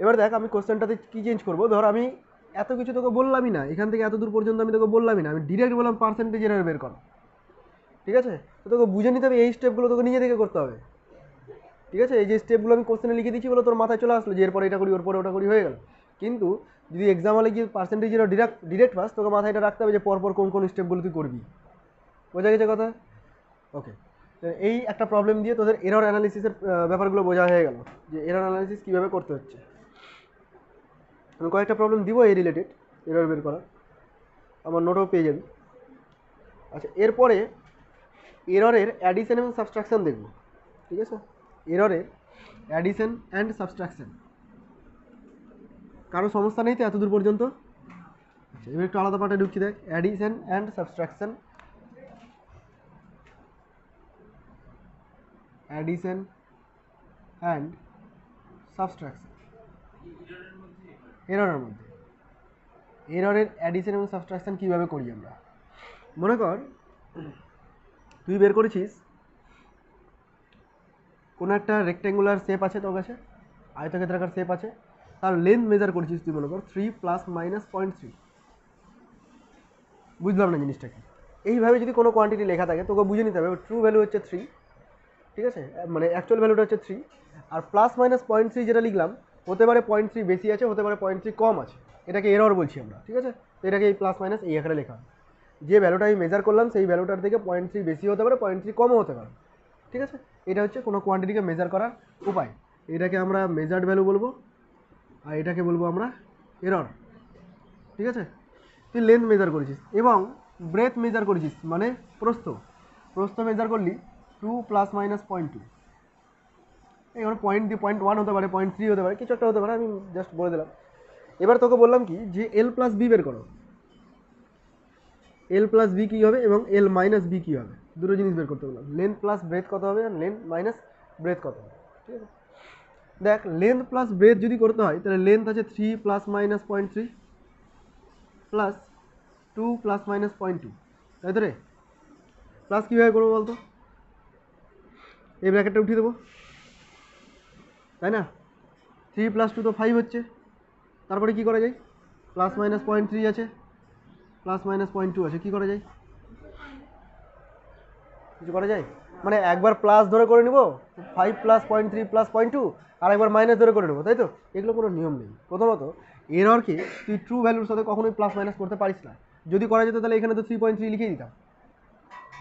এবার দেখ আমি কোশ্চেনটাতে কী চেঞ্জ করবো। ধর আমি এত কিছু তোকে বললামই না, এখান থেকে এত দূর পর্যন্ত আমি তোকে বললামই না, আমি ডিরেক্ট বললাম পার্সেন্টেজ এরর বের কর, ঠিক আছে? তো তোকে বুঝে নিতে হবে, এই স্টেপগুলো তোকে নিজে থেকে করতে হবে, ঠিক আছে? এই যে স্টেপগুলো আমি কোশ্চেনে লিখে দিচ্ছি বলে তোর মাথায় চলে আসলো যে এরপরে এটা করি, ওর পরে ওটা করি, হয়ে গেল। কিন্তু যদি এক্সাম হলে গিয়ে পার্সেন্টেজ এরর ডিরেক্ট পাস, তোকে মাথায় এটা রাখতে হবে যে পরপর কোন কোন স্টেপগুলো তুই করবি। বোঝা গেছে কথা? ওকে, এই একটা প্রবলেম দিয়ে তোদের এরর অ্যানালিসিসের ব্যাপারগুলো বোঝা হয়ে গেল, যে এরর অ্যানালিসিস কীভাবে করতে হচ্ছে। আমি কয়েকটা প্রবলেম দিব এই রিলেটেড এরর বের করা, আমার নোটও পেয়ে যাবি। আচ্ছা এরপরে এররের অ্যাডিশন এবং সাবট্রাকশন দেখব, ঠিক আছে? এররের অ্যাডিশন অ্যান্ড সাবট্রাকশন কারো সমস্যা নেই তো এত দূর পর্যন্ত? আচ্ছা এবার একটু আলাদা পার্টে ঢুকছি, দেখ addition and subtraction. Addition and subtraction এররের মধ্যে, এররের অ্যাডিশন এবং সাবট্রাকশন কীভাবে করি আমরা। মনে কর তুই বের করেছিস কোনো একটা রেক্ট্যাঙ্গুলার শেপ আছে তোর কাছে, আয়তক্ষেত্রাকার শেপ আছে, তার লেন্থ মেজার করেছিস তুই মনে কর 3 + -0.3। বুঝলাম না জিনিসটা কি। এইভাবে যদি কোনো কোয়ান্টিটি লেখা থাকে তোকে বুঝে নিতে হবে ট্রু ভ্যালু হচ্ছে 3, ঠিক আছে? মানে অ্যাকচুয়াল ভ্যালুটা হচ্ছে 3, আর +-0.3 যেটা লিখলাম হতে পারে 0.3 বেশি আছে, হতে পারে 0.3 কম আছে, এটাকে এরর বলছি আমরা, ঠিক আছে? তো এটাকে এই প্লাস মাইনাস এই আকারে লেখা হয়। যে ভ্যালুটা আমি মেজার করলাম সেই ভ্যালুটার থেকে 0.3 বেশি হতে পারে, 0.3 কমও হতে পারে। ঠিক আছে, এটা হচ্ছে কোনো কোয়ান্টিটিকে মেজার করার উপায়। এটাকে আমরা মেজার্ড ভ্যালু বলবো, আর এটাকে বলবো আমরা এরর। ঠিক আছে, তুই লেন্থ মেজার করেছিস এবং ব্রেথ মেজার করেছিস, মানে প্রস্থ মেজার করলি 2 ± 0.2। এবার 0.1 হতে পারে, 0.3 হতে পারে, কিছু একটা হতে পারে, আমি জাস্ট বলে দিলাম। এবার তোকে বললাম কি যে L+B বের করো। L+B কী হবে এবং L-B কী হবে, দুটো জিনিস বের করতে বললাম। লেন্থ প্লাস ব্রেথ কত হবে আর লেন্থ মাইনাস ব্রেথ কত হবে। ঠিক আছে, দেখ লেন্থ প্লাস ব্রেথ যদি করতে হয় তাহলে লেন্থ আছে 3 ± 0.3 প্লাস 2 ± 0.2, তাই তো রে? প্লাস কীভাবে করবো বলতো, এই ব্র্যাকেটটা উঠিয়ে দেবো, তাই না? 3 + 2 তো 5 হচ্ছে, তারপরে কি করা যায়, প্লাস মাইনাস 0.3 আছে, প্লাস মাইনাস 0.2 আছে, কী করা যায়, কিছু করা যায়? মানে একবার প্লাস ধরে করে নিব 5 + 0.3 + 0.2, আর একবার মাইনাস ধরে করে নেবো, তাই তো? এগুলো কোনো নিয়ম নেই। প্রথমত এররকে তুই ট্রু ভ্যালুর সাথে কখনোই প্লাস মাইনাস করতে পারিস না। যদি করা যেত তাহলে এখানে তো 3.3 লিখেই দিতাম,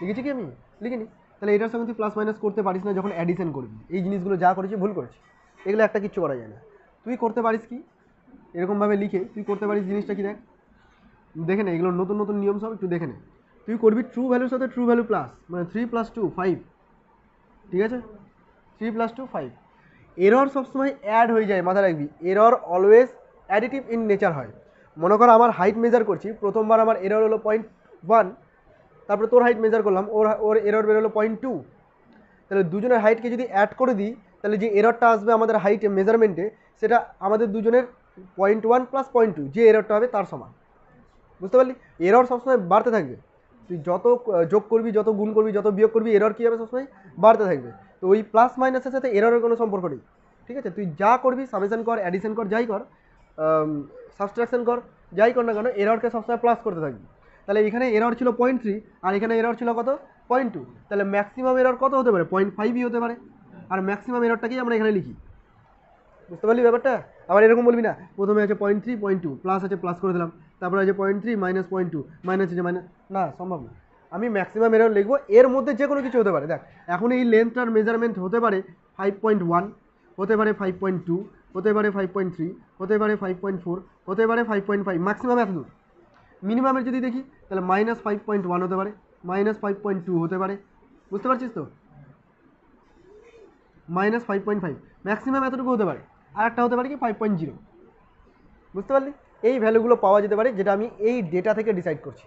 লিখেছি কি আমি? লিখিনি। তাহলে এটার সঙ্গে তুই প্লাস মাইনাস করতে পারিস না যখন অ্যাডিশন করবি। এই জিনিসগুলো যা করেছি ভুল করেছি, এগুলো একটা কিচ্ছু করা যায় না। তুই করতে পারিস কি, এরকমভাবে লিখে তুই করতে পারিস জিনিসটা কি, দেখ দেখে নে, এগুলো নতুন নতুন নিয়ম সব একটু দেখে নে। তুই করবি ট্রু ভ্যালুর সাথে ট্রু ভ্যালু প্লাস, মানে 3 + 2 5। ঠিক আছে, 3 + 2 5। এরর সবসময় অ্যাড হয়ে যায়, মাথায় রাখবি। Error always additive in nature হয়। মনে কর আমার হাইট মেজার করছি, প্রথমবার আমার এরর হলো 0.1, তারপরে তোর হাইট মেজার করলাম, ওর এরর বেরোলো 0.2। তাহলে দুজনের হাইটকে যদি অ্যাড করে দিই তাহলে যে এররটা আসবে আমাদের হাইটে মেজারমেন্টে, সেটা আমাদের দুজনের 0.1 + 0.2 যে এররটা হবে তার সমান। বুঝতে পারলি? এরর সবসময় বাড়তে থাকবে। তুই যত যোগ করবি, যত গুণ করবি, যত বিয়োগ করবি, এরর কী হবে, সবসময় বাড়তে থাকবে। তো ওই প্লাস মাইনাসের সাথে এররের কোনো সম্পর্ক নেই। ঠিক আছে, তুই যা করবি, সামেশন কর, অ্যাডিশন কর, যাই কর, সাবট্রাকশন কর, যাই কর না কেন, এররকে সবসময় প্লাস করতে থাকবি। তাহলে এখানে এরর ছিল 0.3 আর এখানে এরর ছিল কত, 0.2। তাহলে ম্যাক্সিমাম এরর কত হতে পারে, 0.5ই হতে পারে। আর ম্যাক্সিমাম এররটাকেই আমরা এখানে লিখি। বুঝতে পারলি ব্যাপারটা? আবার এরকম বলবি না, প্রথমে আছে 0.3 0.2, প্লাস আছে প্লাস করে দিলাম, তারপরে আছে 0.3 - 0.2, মাইনাস আছে মাইনাস, না সম্ভব না। আমি ম্যাক্সিমাম এরর লিখবো, এর মধ্যে যে কোনো কিছু হতে পারে। দেখ এখন এই লেন্থটার মেজারমেন্ট হতে পারে 5.1, হতে পারে 5.2, হতে পারে 5.3, হতে পারে 5.4, হতে পারে 5.5, ম্যাক্সিমাম এত দূর। মিনিমামের যদি দেখি তাহলে -5.1 হতে পারে, -5.2 হতে পারে। বুঝতে পারছিস তো? -5.5, ম্যাক্সিমাম এতটুকু হতে পারে। আর একটা হতে পারে কি 5.0। বুঝতে পারলি? এই ভ্যালুগুলো পাওয়া যেতে পারে, যেটা আমি এই ডেটা থেকে ডিসাইড করছি।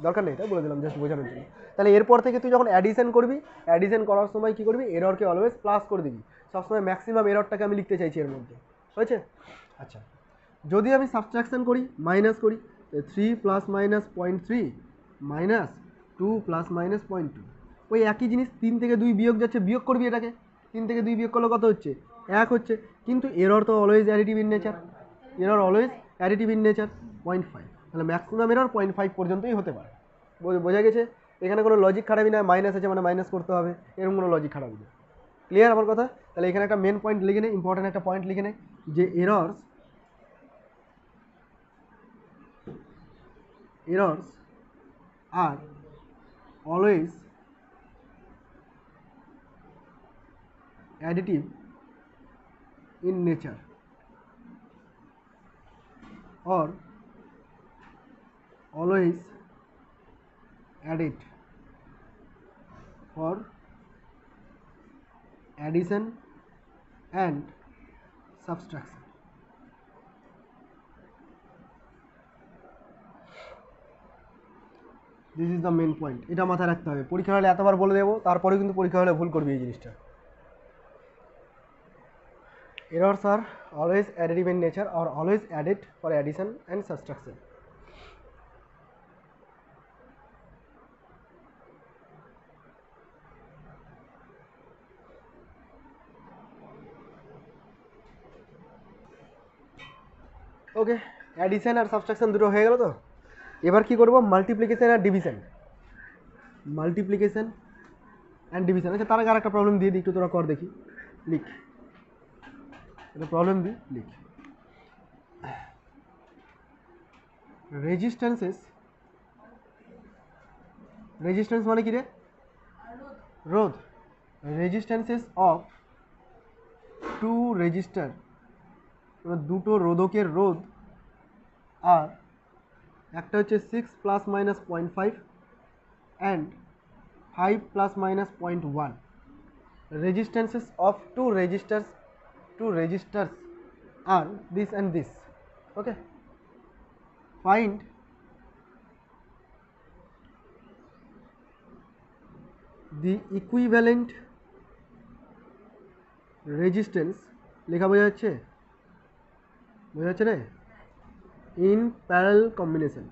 দরকার নেই, এটা বলে দিলাম জাস্ট বোঝানোর জন্য। তাহলে এরপর থেকে তুই যখন অ্যাডিশন করবি, অ্যাডিশন করার সময় কী করবি, এররকে অলওয়েজ প্লাস করে দিবি। সবসময় ম্যাক্সিমাম এররটাকে আমি লিখতে চাইছি এর মধ্যে, হয়েছে? আচ্ছা, যদি আমি সাবট্রাকশন করি, মাইনাস করি, 3 ± -0.3 মাইনাস 2 ± -0.2, ওই একই জিনিস। 3 থেকে 2 বিয়োগ যাচ্ছে, বিয়োগ করবি এটাকে। 3 থেকে 2 বিয়োগ করলে কত হচ্ছে, 1 হচ্ছে। কিন্তু এরর তো always additive in nature, error always additive in nature 0.5। তাহলে ম্যাক্সিমাম এরর 0.5 পর্যন্তই হতে পারে। বোঝা গেছে? এখানে কোনো লজিক খারাপই না, মাইনাস আছে মানে মাইনাস করতে হবে, এরকম কোনো লজিক খারাপই না। ক্লিয়ার আমার কথা? তাহলে এখানে একটা মেন পয়েন্ট লিখে নে, ইম্পর্টেন্ট একটা পয়েন্ট লিখে নে, যে errors are always additive in nature or always added for addition and subtraction. This is the main point. এটা মাথায় রাখতে হবে। পরীক্ষা হলে এতবার বলে দেবো, তারপরেও কিন্তু পরীক্ষা হলে ভুল করবি এই জিনিসটা। Errors are always additive in nature or always added for addition and subtraction. Okay, addition আর সাবট্রাকশন দুটো হয়ে গেল। তো এবার কি করব, মাল্টিপ্লিকেশন আর ডিভিশন। Multiplication and division. আচ্ছা, তার আগে আর একটা প্রবলেম দিয়ে দিই, একটু তোরা কর দেখি। লিখ, এটা প্রবলেম দিই, লিখ। রেজিস্ট্যান্সেস রেজিস্ট্যান্স মানে কি রে? রোধ। রেজিস্ট্যান্সেস অফ টু রেজিস্টার, দুটো রোধকের রোধ, আর একটা হচ্ছে 6 ± 0.5 and 5 ± 0.1। Resistances of two resistors আর this and this. Okay, find the equivalent resistance, লেখা বোঝা যাচ্ছে? বোঝা যাচ্ছে রে? in parallel combination,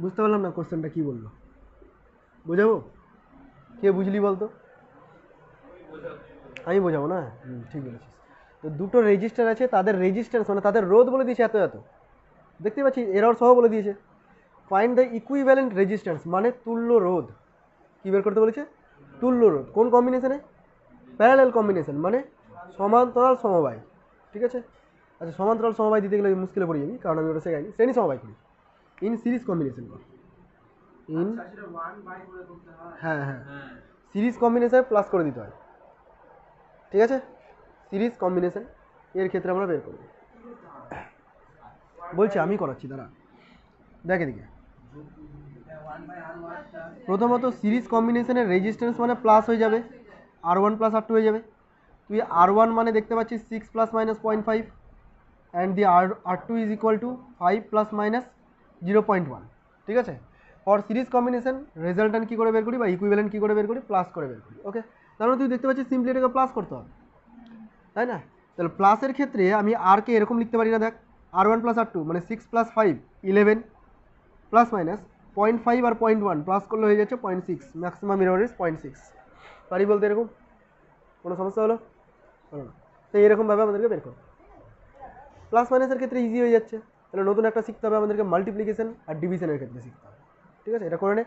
বুঝতে পারলাম না কোশ্চেনটা কি বললো, বোঝাবো? কে বুঝলি বলতো? আমি বোঝাবো না? ঠিক বলেছিস। তো দুটো রেজিস্টার আছে, তাদের রেজিস্ট্যান্স মানে তাদের রোধ বলে দিয়েছে এত এত, দেখতে পাচ্ছি এরর সহ বলে দিয়েছে। ফাইন্ড দ্য ইকুইভ্যালেন্ট রেজিস্ট্যান্স মানে তুল্য রোধ, কী বের করতে বলেছে? তুল্য রোধ। কোন কম্বিনেশনে? প্যারালেল কম্বিনেশন মানে সমান্তরাল সমবায়। ঠিক আছে, আচ্ছা সমান্তরাল সমবায় দিতে গেলে মুশকিলে পড়ে যাবি, কারণ আমি ওটা শেখাইনি। শ্রেণী সমবায় করি, ইন সিরিজ কম্বিনেশন কর, ইন হ্যাঁ হ্যাঁ সিরিজ কম্বিনেশন প্লাস করে দিতে হয়। ঠিক আছে, সিরিজ কম্বিনেশন এর ক্ষেত্রে আমরা বের করব। বলছি আমি করাচ্ছি, দাঁড়া দেখ এদিকে। প্রথমত সিরিজ কম্বিনেশনের রেজিস্ট্যান্স মানে প্লাস হয়ে যাবে, R1 + R2 হয়ে যাবে। তুই R1 মানে দেখতে পাচ্ছিস 6 ± 0.5 and the R2 is equal two 5 ± 0.1। ঠিক আছে, ফর সিরিজ কম্বিনেশন রেজাল্ট্যান্ট কী করে বের করি বা ইকুইভ্যালেন্ট কী করে বের করি? প্লাস করে বের করি। ওকে, তার মানে তুই দেখতে পাচ্ছিস সিম্পলি এটাকে প্লাস করতে হবে, তাই না? তাহলে প্লাসের ক্ষেত্রে আমি আরকে এরকম লিখতে পারি না, দেখ R1 + R2 মানে 6 + 5 11 প্লাস মাইনাস 0.5 আর 0.1 প্লাস করলে হয়ে যাচ্ছে 0.6, ম্যাক্সিমাম এরর ইজ 0.6। পারি বলতে এরকম? কোনো সমস্যা হলো? হলো না। তো এরকমভাবে আমাদেরকে বের করো। প্লাস মাইনাসের ক্ষেত্রে ইজি হয়ে যাচ্ছে, তাহলে নতুন একটা শিখতে হবে আমাদেরকে, মাল্টিপ্লিকেশন আর ডিভিশনের ক্ষেত্রে শিখতে হবে। ঠিক আছে, এটা করে নে।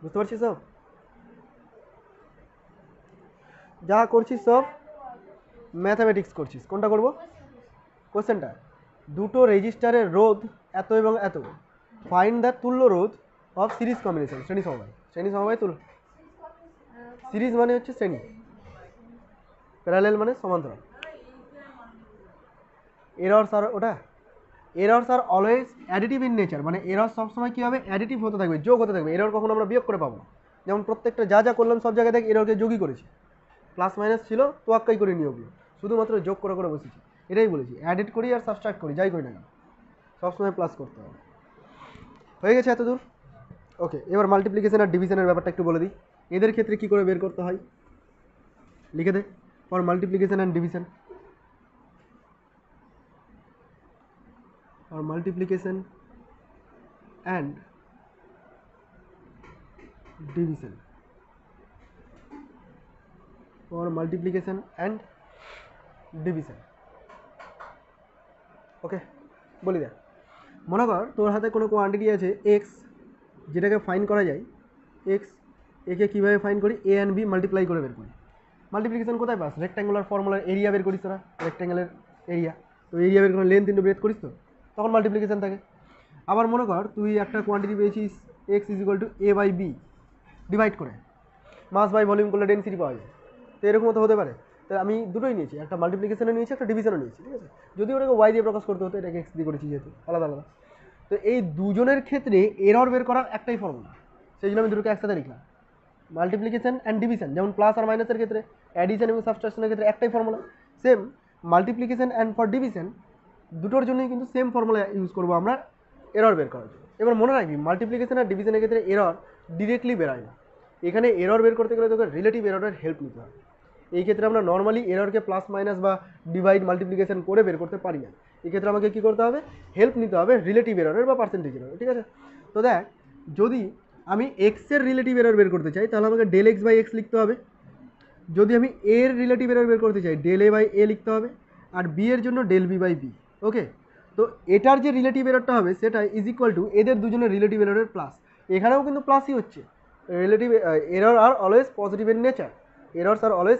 বুঝতে পারছিস সব? যা করছিস সব ম্যাথামেটিক্স করছিস। কোনটা করব? কোশ্চেনটা, দুটো রেজিস্টারের রোধ এত এবং এত, ফাইন্ড দ্য তুল্য রোধ অফ সিরিজ কম্বিনেশন, শ্রেণী সমবায়। শ্রেণী সমবায় তুল, সিরিজ মানে হচ্ছে শ্রেণী, প্যারালেল মানে সমান্তরাল। এরর্স আর ওটা এরর্স আর অলওয়েজ অ্যাডিটিভ ইন নেচার, মানে এরর সবসময় কী হবে? অ্যাডিটিভ হতে থাকবে, যোগ হতে থাকবে। এরর কখনো আমরা বিয়োগ করে পাবো না। যেমন প্রত্যেকটা যা যা করলাম সব জায়গায় দেখ এররকে যোগই করেছি, প্লাস মাইনাস ছিল তোয়াক্কাই করে নিয়োগগুলো, শুধুমাত্র যোগ করে করে বসেছি। এটাই বলেছি, অ্যাডিট করি আর সাবস্ট্রাক্ট করি, যাই করি না কেন সবসময় প্লাস করতে হবে। হয়ে গেছে এত দূর? ওকে, এবার মাল্টিপ্লিকেশন আর ডিভিশনের ব্যাপারটা একটু বলে দিই। এদের ক্ষেত্রে কী করে বের করতে হয় লিখে দে। For multiplication and division, or multiplication and division, or multiplication and division। Okay, বলি দেখ, মনে কর তোর হাতে কোনো কোয়ান্টিটি আছে এক্স, যেটাকে ফাইন করা যায় এক্স, একে কীভাবে ফাইন করি? এ অ্যান্ড বি মাল্টিপ্লাই করে বের করি। মাল্টিপ্লিকেশন কোথায় পাস? রেক্ট্যাঙ্গুলার ফর্মুলার এরিয়া বের করিস তোরা, রেক্ট্যাঙ্গেলের এরিয়া। তো এরিয়া বের করে লেন্থ ইন্টু ব্রেথ করিস, তো তখন মাল্টিপ্লিকেশন থাকে। আবার মনে কর তুই একটা কোয়ান্টিটি পেয়েছিস x is equal two A/B, divide করে মাস বাই ভলিউম করলে ডেন্সিটি পাওয়া যায়। তো এরকমও তো হতে পারে। তো আমি দুটোই নিয়েছি, একটা মাল্টিপ্লিকেশনও নিয়েছি, একটা ডিভিশনও নিয়েছি। ঠিক আছে, যদি ওটাকে ওয়াই দিয়ে প্রকাশ করতে হতো, এটাকে এক্স দিয়ে করেছি যেহেতু আলাদা আলাদা। তো এই দুজনের ক্ষেত্রে এরর বের করার একটাই ফর্মুলা, সেই জন্য আমি দুটোকে একসাথে লিখলাম, মাল্টিপ্লিকেশন অ্যান্ড ডিভিশন। যেমন প্লাস আর মাইনাসের ক্ষেত্রে, অ্যাডিশন এবং সাবট্রাকশনের ক্ষেত্রে একটাই formula. Same multiplication and for division দুটোর জন্যই কিন্তু সেম ফর্মুলা ইউজ করবো আমরা এরর বের করার জন্য। এবার মনে রাখবি মাল্টিপ্লিকেশন আর ডিভিশনের ক্ষেত্রে এরর ডিরেক্টলি বেরোয় না, এখানে এরর বের করতে গেলে তোকে রিলেটিভ এররের হেল্প নিতে হবে। এই ক্ষেত্রে আমরা নর্মালি এররকে প্লাস মাইনাস বা ডিভাইড মাল্টিপ্লিকেশন করে বের করতে পারি না। এক্ষেত্রে আমাকে কী করতে হবে? হেল্প নিতে হবে রিলেটিভ এররের বা পার্সেন্টেজ এররের। ঠিক আছে, তো দেখ যদি আমি এক্সের রিলেটিভ এরর বের করতে চাই তাহলে আমাকে ডেল এক্স বাই এক্স লিখতে হবে। যদি আমি এর রিলেটিভ এরর বের করতে চাই ডেল এ বাই এ লিখতে হবে, আর বি এর জন্য ডেল বি বাই বি। ওকে, তো এটার যে রিলেটিভ এররটা হবে সেটা ইজ ইকুয়াল টু এদের দুজনের রিলেটিভ এররের প্লাস। এখানেও কিন্তু প্লাসই হচ্ছে, রিলেটিভ এরর আর always positive in nature. Errors আর always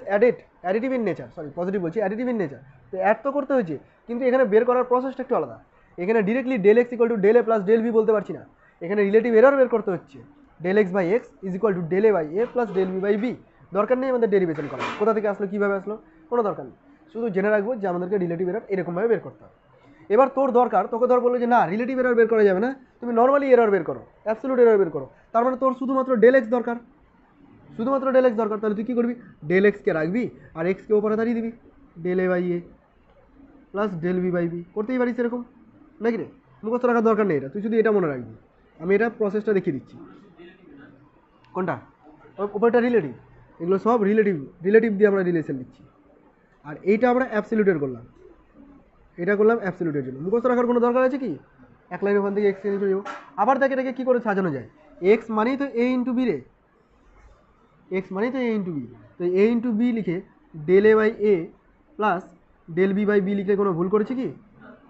additive in nature, sorry positive বলছি, অ্যাডিটিভ ইন নেচার। তো অ্যাড তো করতে হয়েছে, কিন্তু এখানে বের করার প্রসেসটা একটু আলাদা। এখানে directly del x equal to del a plus del b বলতে পারছি না, এখানে রিলেটিভ এরর বের করতে হচ্ছে। Del x by x is equal to del a by a plus del b by b. দরকার নেই আমাদের ডেরিভেশন করা, কোথা থেকে আসলো কীভাবে আসলো কোনো দরকার নেই, শুধু জেনে রাখবো যে আমাদেরকে রিলেটিভ এরর এরকমভাবে বের করতে হবে। এবার তোর দরকার, তোকে ধর বললো যে না রিলেটিভ এরর বের করা যাবে না, তুমি নর্মালি এরর বের করো, অ্যাবসলিউট এরর বের করো, তার মানে তোর শুধুমাত্র ডেল এক্স দরকার, শুধুমাত্র ডেল এক্স দরকার। তাহলে তুই কী করবি, ডেল এক্সকে রাখবি আর এক্সকে ওপরে দাঁড়িয়ে দিবি, del a by a plus del b by b, করতেই পারিস এরকম নাকি রে, মুখস্থ রাখার দরকার নেই এটা, তুই শুধু এটা মনে রাখবি। আমি এটা প্রসেসটা দেখিয়ে দিচ্ছি। কোনটা ওপরটা রিলেটিভ, এগুলো সব রিলেটিভ দিয়ে আমরা রিলেশন দিচ্ছি। আর এইটা আমরা অ্যাবসলিউটের করলাম, এটা করলাম অ্যাবসলিউটের জন্য। মুখস্থ রাখার কোনো দরকার আছে কি, এক লাইন ওখান থেকে এক্স নিয়ে চলে যাবো। আবার দেখ এটাকে কী করে সাজানো যায়, এক্স মানেই তো এ ইন্টু বি রে, এক্স মানেই তো এ ইন্টু বি, তো এ ইন্টু বি লিখে del a by a plus del b by b লিখে কোনো ভুল করেছি কি,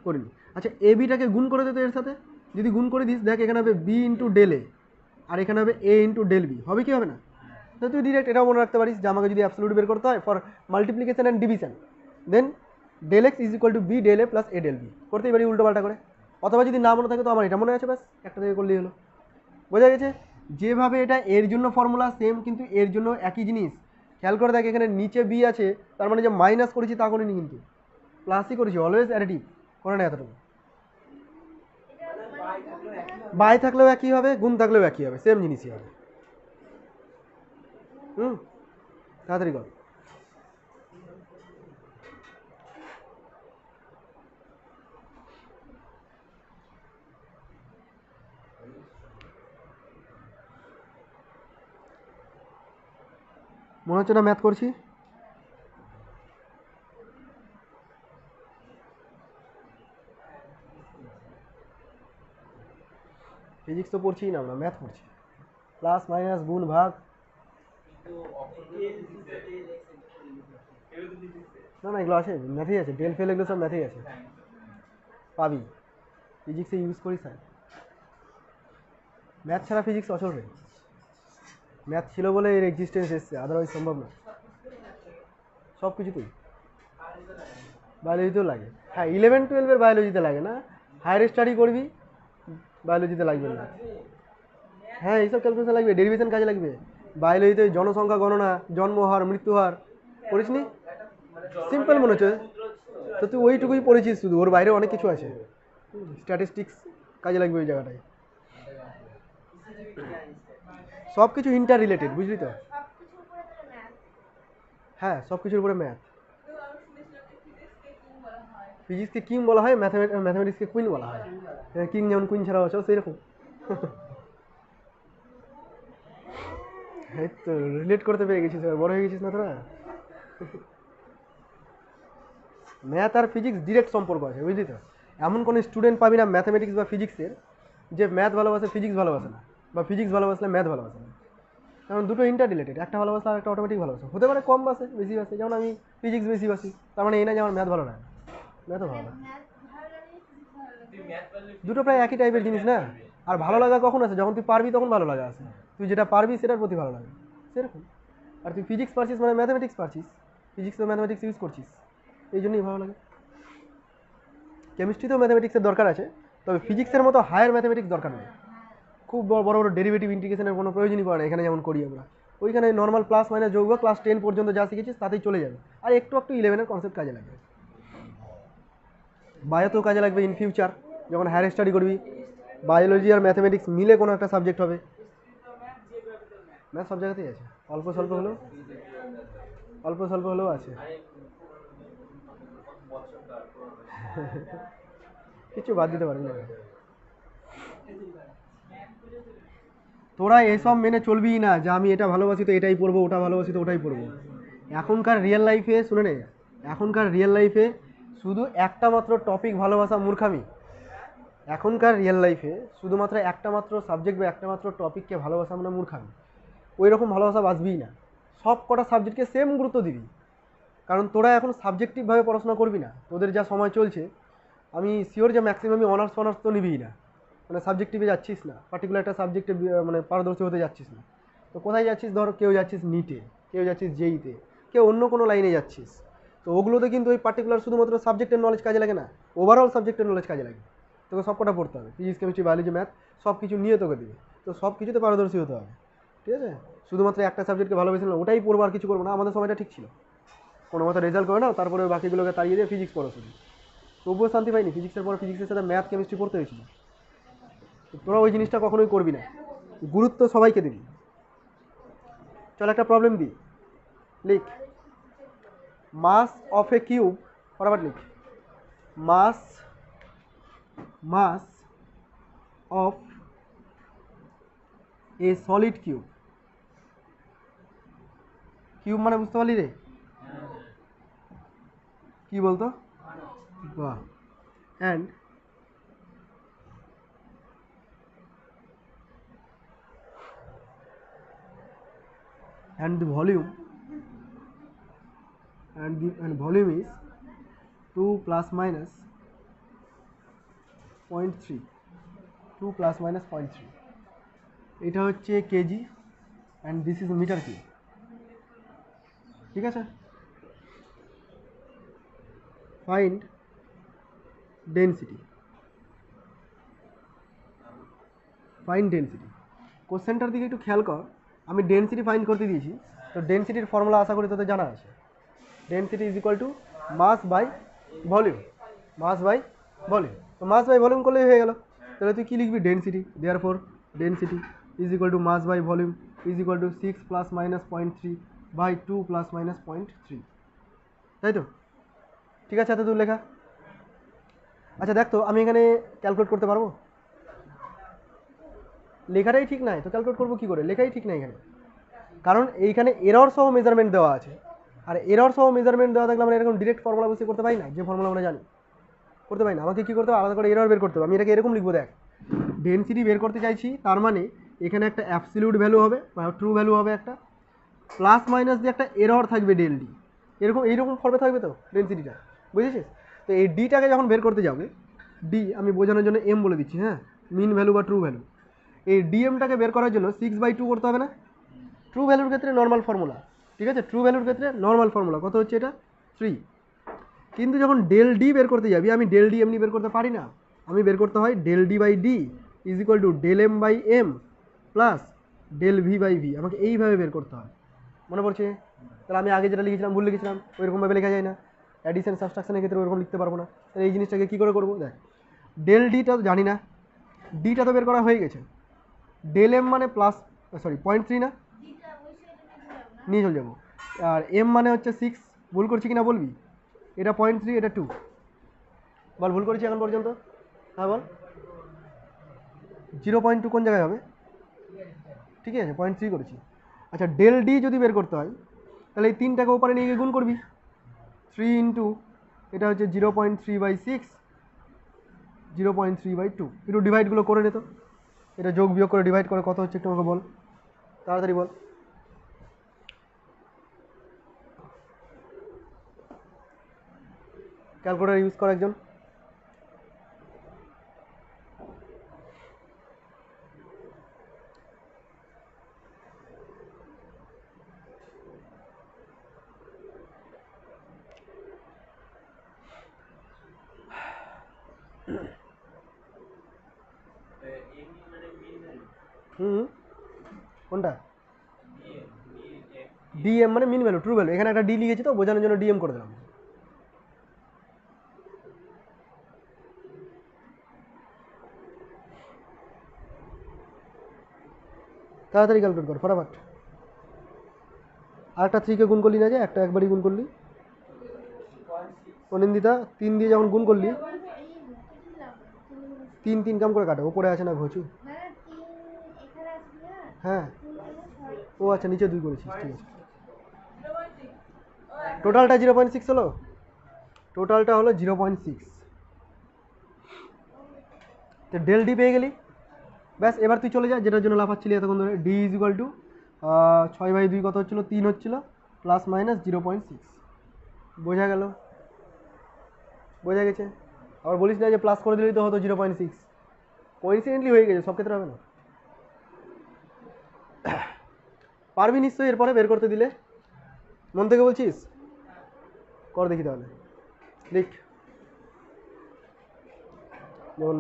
করিনি। আচ্ছা এ বিটাকে গুণ করে দে তো এর সাথে, যদি গুণ করে দিস দেখ এখানে হবে বি ইন্টু ডেল এ আর এখানে হবে এ ইন্টু ডেল বি, হবে কি হবে না। তো তুই ডিরেক্ট এটাও মনে রাখতে পারিস যে আমাকে যদি অ্যাবসলিউট বের করতে হয় for multiplication and division, then del x is equal to b del a plus a del b, করতেই পারি উল্টো পাল্টা করে। অথবা যদি না মনে থাকে তো আমার এটা মনে আছে, ব্যাস একটা থেকে করলেই হলো। বোঝা গেছে, যেভাবে এটা এর জন্য ফর্মুলা সেম কিন্তু এর জন্য একই জিনিস। খেয়াল করে দেখ এখানে নিচে বি আছে, তার মানে যে মাইনাস করেছি তা করিনি, কিন্তু প্লাসই করেছি, অলওয়েজ অ্যাডিটিভ করে না এতটুকু। বাই থাকলেও একই হবে, গুণ থাকলেও একই হবে, সেম জিনিসই হবে। তাড়াতাড়ি কর। মনে হচ্ছে না ম্যাথ করছি, ফিজিক্স তো পড়ছি না আমরা, ম্যাথ পড়ছি, প্লাস মাইনাস গুণ ভাগ। না না এগুলো আছে, ম্যাথেই আছে, ডেল ফেল এগুলো সব ম্যাথেই আছে, পাবি, ফিজিক্সে ইউজ করিস। স্যার ম্যাথ ছাড়া ফিজিক্স অচল রে, ম্যাথ ছিল বলে এর এক্সিস্টেন্স এসছে, আদারওয়াইজ সম্ভব না। সব কিছুতেই, বায়োলজিতেও লাগে, হ্যাঁ 11-12 বায়োলজিতে লাগে না, হায়ার স্টাডি করবি বায়োলজিতে লাগবে না। হ্যাঁ এইসব ক্যালকুলেশন লাগবে, ডেরিভেশন কাজে লাগবে। বায়োলজিতে জনসংখ্যা গণনা, জন্ম হার, মৃত্যু হার পড়িসনি, সিম্পল মনে হচ্ছে তো, তুই ওইটুকুই পড়েছিস শুধু, ওর বাইরে অনেক কিছু আছে, স্ট্যাটিস্টিক্স কাজে লাগবে ওই জায়গাটায়। সব কিছু ইন্টার রিলেটেড, বুঝলি তো, হ্যাঁ সব কিছুর উপরে ম্যাথ। ফিজিক্সকে কিং বলা হয়, ম্যাথামেটিক্সকে কুইন বলা হয়, কিং যেমন কুইন ছাড়া আছে সেই রকম। এই তো রিলেট করতে পেরে গেছিস, বড় হয়ে গেছিস না তোরা। ম্যাথ আর ফিজিক্স ডিরেক্ট সম্পর্ক আছে, বুঝলি তো। এমন কোনো স্টুডেন্ট পাবি না ম্যাথামেটিক্স বা ফিজিক্সের যে ম্যাথ ভালোবাসে ফিজিক্স ভালোবাসে না, বা ফিজিক্স ভালোবাসলে ম্যাথ ভালোবাসে না, কারণ দুটো ইন্টার রিলেটেড, একটা ভালোবাসা আর একটা অটোমেটিক ভালোবাসা হতে পারে, কম বাসে বেশি বাসে, যেমন আমি ফিজিক্স বেশি বাসি, তার মানে এই না যে আমার ম্যাথ ভালো লাগে, ম্যাথও ভালো লাগে, দুটো প্রায় একই টাইপের জিনিস না। আর ভালো লাগা কখন আছে, যখন তুই পারবি তখন ভালো লাগা আছে, তুই যেটা পারবি সেটার প্রতি ভালো লাগে সেরকম। আর তুই ফিজিক্স পারছিস মানে ম্যাথামেটিক্স পারছিস, ফিজিক্স তো ম্যাথামেটিক্স ইউজ করছিস, এই জন্যই ভালো লাগে। কেমিস্ট্রিতেও ম্যাথামেটিক্সের দরকার আছে, তবে ফিজিক্সের মতো হায়ার ম্যাথামেটিক্স দরকার নেই, খুব বড় বড় ডেরিভেটিভ ইন্টিগ্রেশনের কোনো প্রয়োজনই পড়ে না এখানে যেমন করি আমরা। ওইখানে নর্মাল প্লাস মাইনাস যোগ ক্লাস 10 পর্যন্ত যা শিখেছিস তাতেই চলে যাবে, আর একটু 11-এর কনসেপ্ট কাজে লাগবে, বায়োতেও কাজে লাগবে ইন ফিউচার যখন হায়ার স্টাডি করবি। বায়োলজি আর ম্যাথামেটিক্স মিলে কোনো একটা সাবজেক্ট হবে, ম্যাথ সব জায়গাতেই আছে, অল্প স্বল্প হলেও আছে। কিছু বাদ দিতে পারবি না, তোরা এসব মেনে চলবি না যে আমি এটা ভালোবাসি তো এটাই পড়বো, ওটা ভালোবাসি তো ওটাই পড়বো। এখনকার রিয়েল লাইফে শুনে নে, এখনকার রিয়েল লাইফে শুধু একটা মাত্র টপিক ভালোবাসা মূর্খামি। এখনকার রিয়েল লাইফে শুধুমাত্র একটা মাত্র সাবজেক্ট বা একটা মাত্র টপিককে ভালোবাসা মানে মূর্খামি, ওই রকম ভালোবাসা বাঁচবেই না। সব কটা সাবজেক্টকে সেম গুরুত্ব দিবি, কারণ তোরা এখন সাবজেক্টিভভাবে পড়াশোনা করবি না, তোদের যা সময় চলছে আমি শিওর যে ম্যাক্সিমামই অনার্স তো নিবিই না, মানে সাবজেক্টিভে যাচ্ছিস না, পার্টিকুলার একটা সাবজেক্টে মানে পারদর্শী হতে যাচ্ছিস না। তো কোথায় যাচ্ছিস, ধর কেউ যাচ্ছিস নিটে, কেউ যাচ্ছিস জেইতে, কেউ অন্য কোনো লাইনে যাচ্ছিস, তো ওগুলোতে কিন্তু ওই পার্টিকুলার শুধুমাত্র সাবজেক্টের নলেজ কাজে লাগে না, ওভারঅল সাবজেক্টের নলেজ কাজে লাগে। তোকে সব কটা পড়তে হবে, ফিজিক্স কেমিস্ট্রি বায়োলজি ম্যাথ সব কিছু নিয়ে তোকে দিবে, তো সব কিছুতে পারদর্শী হতে হবে, ঠিক আছে? শুধুমাত্র একটা সাবজেক্টকে ভালোবেসে না ওটাই পড়বো আর কিছু করবো না, আমাদের সময়টা ঠিক ছিল, কোনো মতো রেজাল্ট করে নাও তারপরে বাকিগুলোকে তাড়িয়ে দিয়ে ফিজিক্স পড়ো শুধু, তবুও শান্তি পাইনি, ফিজিক্সের পর ফিজিক্সের সাথে ম্যাথ কেমিস্ট্রি পড়তে হয়েছিল। তোরা ওই জিনিসটা কখনোই করবি না, গুরুত্ব সবাইকে দিবি। চল একটা প্রবলেম দিই, লিখ মাস অফ এ কিউব, ফটাফট লিখ mass mass of a solid cube, cube মানে বুঝতে পারলি রে, কি বলতো, বাহ, and the volume and volume is 2 plus minus 0.3, 2 plus minus 0.3, এটা হচ্ছে KG and this is metre cube, ঠিক আছে? Find density, find density. কোশ্চেনটার দিকে একটু খেয়াল কর, আমি ডেনসিটি ফাইন্ড করতে দিয়েছি, তো ডেনসিটির ফর্মুলা আশা করি তোদের জানা আছে, density is equal to mass by volume, mass by volume, তো মাস বাই ভলিউম করলেই হয়ে গেল। তাহলে তুই কী লিখবি, density, therefore density is equal to mass by volume is equal to 6 plus minus 0.3 by 2 plus minus 0.3, তাই তো? ঠিক আছে, এত দূর লেখা। আচ্ছা দেখ তো আমি এখানে ক্যালকুলেট করতে পারবো? লেখাটাই ঠিক নাই তো ক্যালকুলেট করবো কী করে, লেখাই ঠিক নাই এখানে, কারণ এইখানে এরর সহ মেজারমেন্ট দেওয়া আছে, আর এরর সহ মেজারমেন্ট দেওয়া থাকলে আমরা এরকম ডিরেক্ট ফর্মুলা বসে করতে পারি না, যে ফর্মুলা আমরা জানি করতে পারি না, আমাকে কী করতে হবে, আলাদা করে এরর বের করতে হবে। আমি এটাকে এরকম লিখবো, দেখ ডেনসিটি বের করতে চাইছি, তার মানে এখানে একটা অ্যাবসলিউট ভ্যালু হবে, ট্রু ভ্যালু হবে একটা, প্লাস মাইনাস দিয়ে একটা এরর থাকবে ডেল ডি, এরকম এইরকম ফর্মে থাকবে তো ডেনসিটিটা, বুঝেছিস? তো এই ডিটাকে যখন বের করতে যাবে, ডি আমি বোঝানোর জন্য এম বলে দিচ্ছি, হ্যাঁ, মিন ভ্যালু বা ট্রু ভ্যালু, এই ডিএমটাকে বের করার জন্য 6/2 করতে হবে না? ট্রু ভ্যালুর ক্ষেত্রে নর্মাল ফর্মুলা, ঠিক আছে, ট্রু ভ্যালুর ক্ষেত্রে নর্মাল ফর্মুলা কত হচ্ছে, এটা 3। কিন্তু যখন ডেল ডি বের করতে যাবি, আমি ডেল ডি এমনি বের করতে পারি না, আমি বের করতে হয় del d by d is equal to del m by m plus del v by v, আমাকে এইভাবে বের করতে হয়, মনে পড়ছে? তাহলে আমি আগে যেটা লিখেছিলাম ভুল লিখেছিলাম, ওইরকমভাবে লেখা যায় না, অ্যাডিশন সাবস্ট্রাকশনের ক্ষেত্রে ওরকম লিখতে পারবো না, তাহলে এই জিনিসটাকে কী করে করবো, দেখ ডেল ডিটা জানি না, ডিটা তো বের করা হয়ে গেছে, ডেল এম মানে প্লাস 0.3 না, নিয়ে চলে যাবো, আর এম মানে হচ্ছে 6, ভুল করছি কিনা বলবি, এটা 0.3 এটা 2, বল ভুল করেছি এখন পর্যন্ত, হ্যাঁ বল 0.2 কোন জায়গায় হবে, ঠিক আছে 0.3 করেছি। আচ্ছা ডেল ডি যদি বের করতে হয় তাহলে এই তিনটাকে ওপারে নিয়ে গিয়ে গুণ করবি, 3 ইন্টু এটা হচ্ছে 0.3/6, 0.3/2, একটু ডিভাইডগুলো করে নিত, এটা যোগ বিয়োগ করে ডিভাইড করে কত হচ্ছে একটু আমাকে বল, তাড়াতাড়ি বল। ক্যালকুলেটর ইউজ কর একজন, কোনটা, ডিএম মানে মিন ভ্যালু ট্রু ভ্যালু, এখানে একটা ডি লিখেছি তো বোঝানোর জন্য ডিএম করে দিলাম। তাড়াতাড়ি ক্যালকুলেট কর ফটাফট, আরেকটা 3কে গুণ করলি না, যে একটা একবারই গুণ করলি, অনিন্দিতা 3 দিয়ে যখন গুণ করলি 3 কাম করে কাটো, ওপরে আছে না ঘচু, হ্যাঁ ও আচ্ছা নিচে 2 করেছিস, ঠিক আছে, টোটালটা 0.6 হলো, টোটালটা হলো 0.6, তো ডেল ডি পেয়ে গেলি, ব্যাস এবার তুই চলে যা যেটার জন্য লাফাচ্ছিলি এতক্ষণ ধরে, ডি ইজ ইকুয়াল টু 6/2 কত হচ্ছিলো, 3 হচ্ছিলো, প্লাস মাইনাস 0.6, বোঝা গেল, বোঝা গেছে? আবার বলিস না যে প্লাস করে দিলেই তো হতো 0.6, কোইন্সিডেন্টলি হয়ে গেছে, সব ক্ষেত্রে হবে না, পারবি নিশ্চয়ই এরপরে বের করতে দিলে, মন থেকে বলছিস? কর দেখি তাহলে, লিখ। যেমন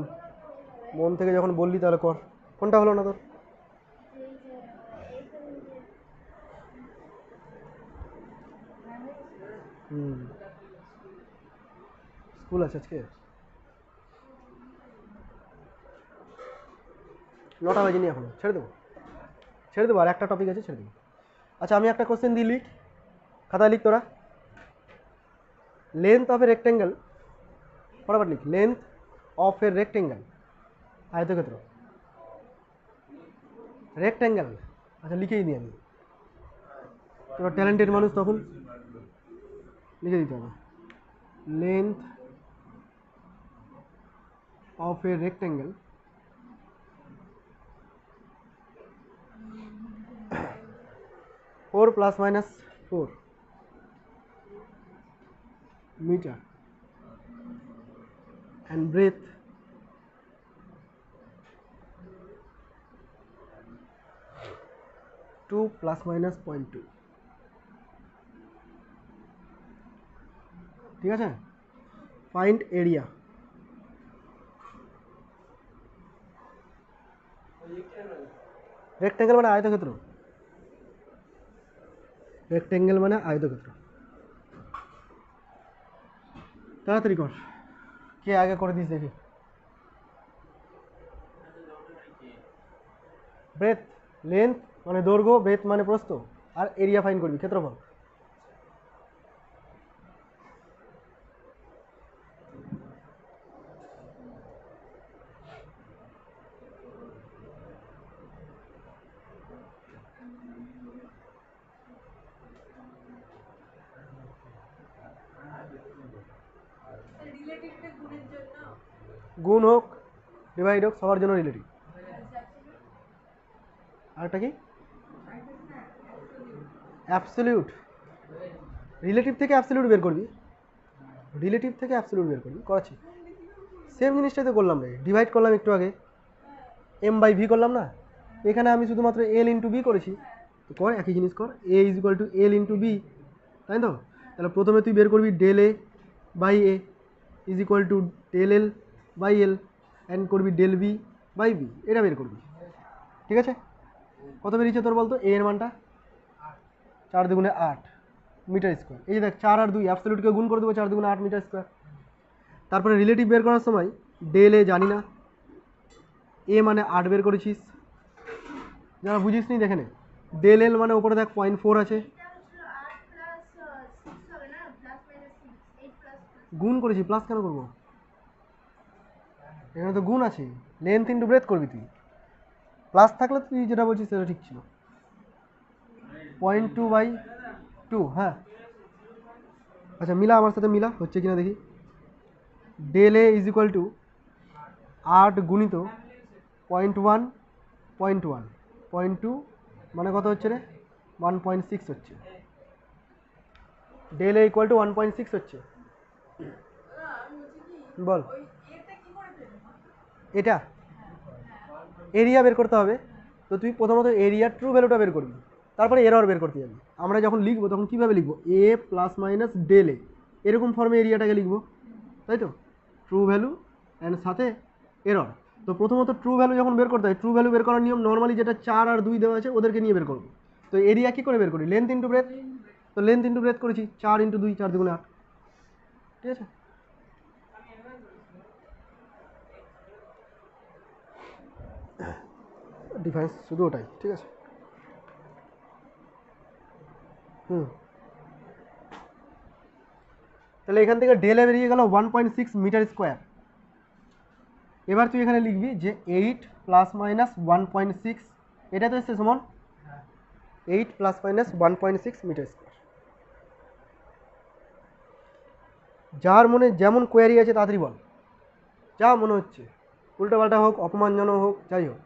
মন থেকে যখন বললি তাহলে কর। কোনটা হলো না তোর? স্কুল আছে আজকে? 9টা বাজেনি এখনো, ছেড়ে দেবো, ছেড়ে দেবো, আর একটা টপিক আছে, ছেড়ে দেবো। আচ্ছা আমি একটা কোশ্চেন দিই, লিখ, খাতায় লিখ তোরা। লেন্থ অফ এ রেক্টেঙ্গেল, ফটাফট লিখ, লেন্থ অফ এ রেক্টেঙ্গেল, আয়তক্ষেত্র, রেক্টেঙ্গেল। আচ্ছা লিখেই দিই আমি, তোরা ট্যালেন্টেড মানুষ, তখন লিখে দিতে হবে। Length of a rectangle four plus minus 4 metre and breadth 2 plus minus 0.2। ঠিক আছে, ফাইন্ড এরিয়া। রেক্টেঙ্গেল মানে আয়তক্ষেত্র, রেক্টেঙ্গেল মানে আয়তক্ষেত্র। তাড়াতাড়ি কর, কে আগে করে দিস দেখি। ব্রেথ, লেন্থ মানে দৈর্ঘ্য, ব্রেথ মানে প্রস্থ, আর এরিয়া ফাইন্ড করবি, ক্ষেত্রফল। গুণ হোক ডিভাইড হোক সবার জন্য রিলেটিভ। আরেকটা কি? অ্যাবসলিউট। রিলেটিভ থেকে অ্যাবসলিউট বের করবি, রিলেটিভ থেকে অ্যাবসলিউট বের করবি, করাচ্ছি। সেম জিনিসটাই তো করলাম রে, ডিভাইড করলাম একটু আগে, এম বাই ভি করলাম না, এখানে আমি শুধুমাত্র এল ইন্টু বি করেছি, তো কর একই জিনিস কর, a is equal to l into b, তাই তো? তাহলে প্রথমে তুই বের করবি del a by a is equal to del l by l, and করবি ডেল বি বাই বি, এটা বের করবি। ঠিক আছে, কত বেরিয়েছে তোর বলতো? এ এর মানটা 4 দুগুণে 8 মিটার স্কোয়ার। এই যে দেখ 4 আর 2 অ্যাবসলিউটকে গুণ করে দেবো, 4 দুগুণে 8 মিটার স্কোয়ার। তারপরে রিলেটিভ বের করার সময় ডেল এ জানি না, এ মানে 8 বের করেছিস, যারা বুঝিস নি দেখে নে। ডেল এল মানে উপরে দেখ 0.4 আছে, গুণ করেছি, প্লাস কেন করবো? এখানে তো গুণ আছে, লেন্থ ইন্টু ব্রেথ করবি তুই, প্লাস থাকলে তুই যেটা বলছিস সেটা ঠিক ছিল। 0.2/2, হ্যাঁ। আচ্ছা মিলা, আমার সাথে মিলা হচ্ছে কিনা দেখি। Del a is equal to 8 গুণিত 0.1 0.1 0.2 মানে কত হচ্ছে রে? 1.6 হচ্ছে। ডেল এ ইকুয়াল টু 1.6 হচ্ছে, বল। এটা এরিয়া বের করতে হবে, তো তুই প্রথমত এরিয়ার ট্রু ভ্যালুটা বের করবি, তারপরে এরর বের করতে যাবি। আমরা যখন লিখবো তখন কীভাবে লিখবো? এ প্লাস মাইনাস ডেল এ, এরকম ফর্মে এরিয়াটাকে লিখবো, তাই তো? ট্রু ভ্যালু অ্যান্ড সাথে এরর। তো প্রথমত ট্রু ভ্যালু যখন বের করতে হয়, ট্রু ভ্যালু বের করার নিয়ম নর্মালি যেটা 4 আর 2 দেওয়া আছে ওদেরকে নিয়ে বের করবো। তো এরিয়া কী করে বের করি? লেন্থ ইন্টু ব্রেথ, তো লেন্থ ইন্টু ব্রেথ করেছি, 4 ইন্টু 2 4 দুগুণে 8। ঠিক আছে, ডিফারেন্স শুধু ওটাই। ঠিক আছে, তাহলে এখান থেকে ডেলে বেরিয়ে গেল 1.6 মিটার স্কোয়ার। এবার তুই এখানে লিখবি যে 8 প্লাস মাইনাস 1.6, এটা তো এসছে সমান 8 প্লাস মাইনাস 1.6 মিটার স্কোয়ার। যার মনে যেমন কোয়ারি আছে তাড়াতাড়ি বল, যা মনে হচ্ছে, উল্টোপাল্টা হোক, অপমানজনক হোক, যাই হোক।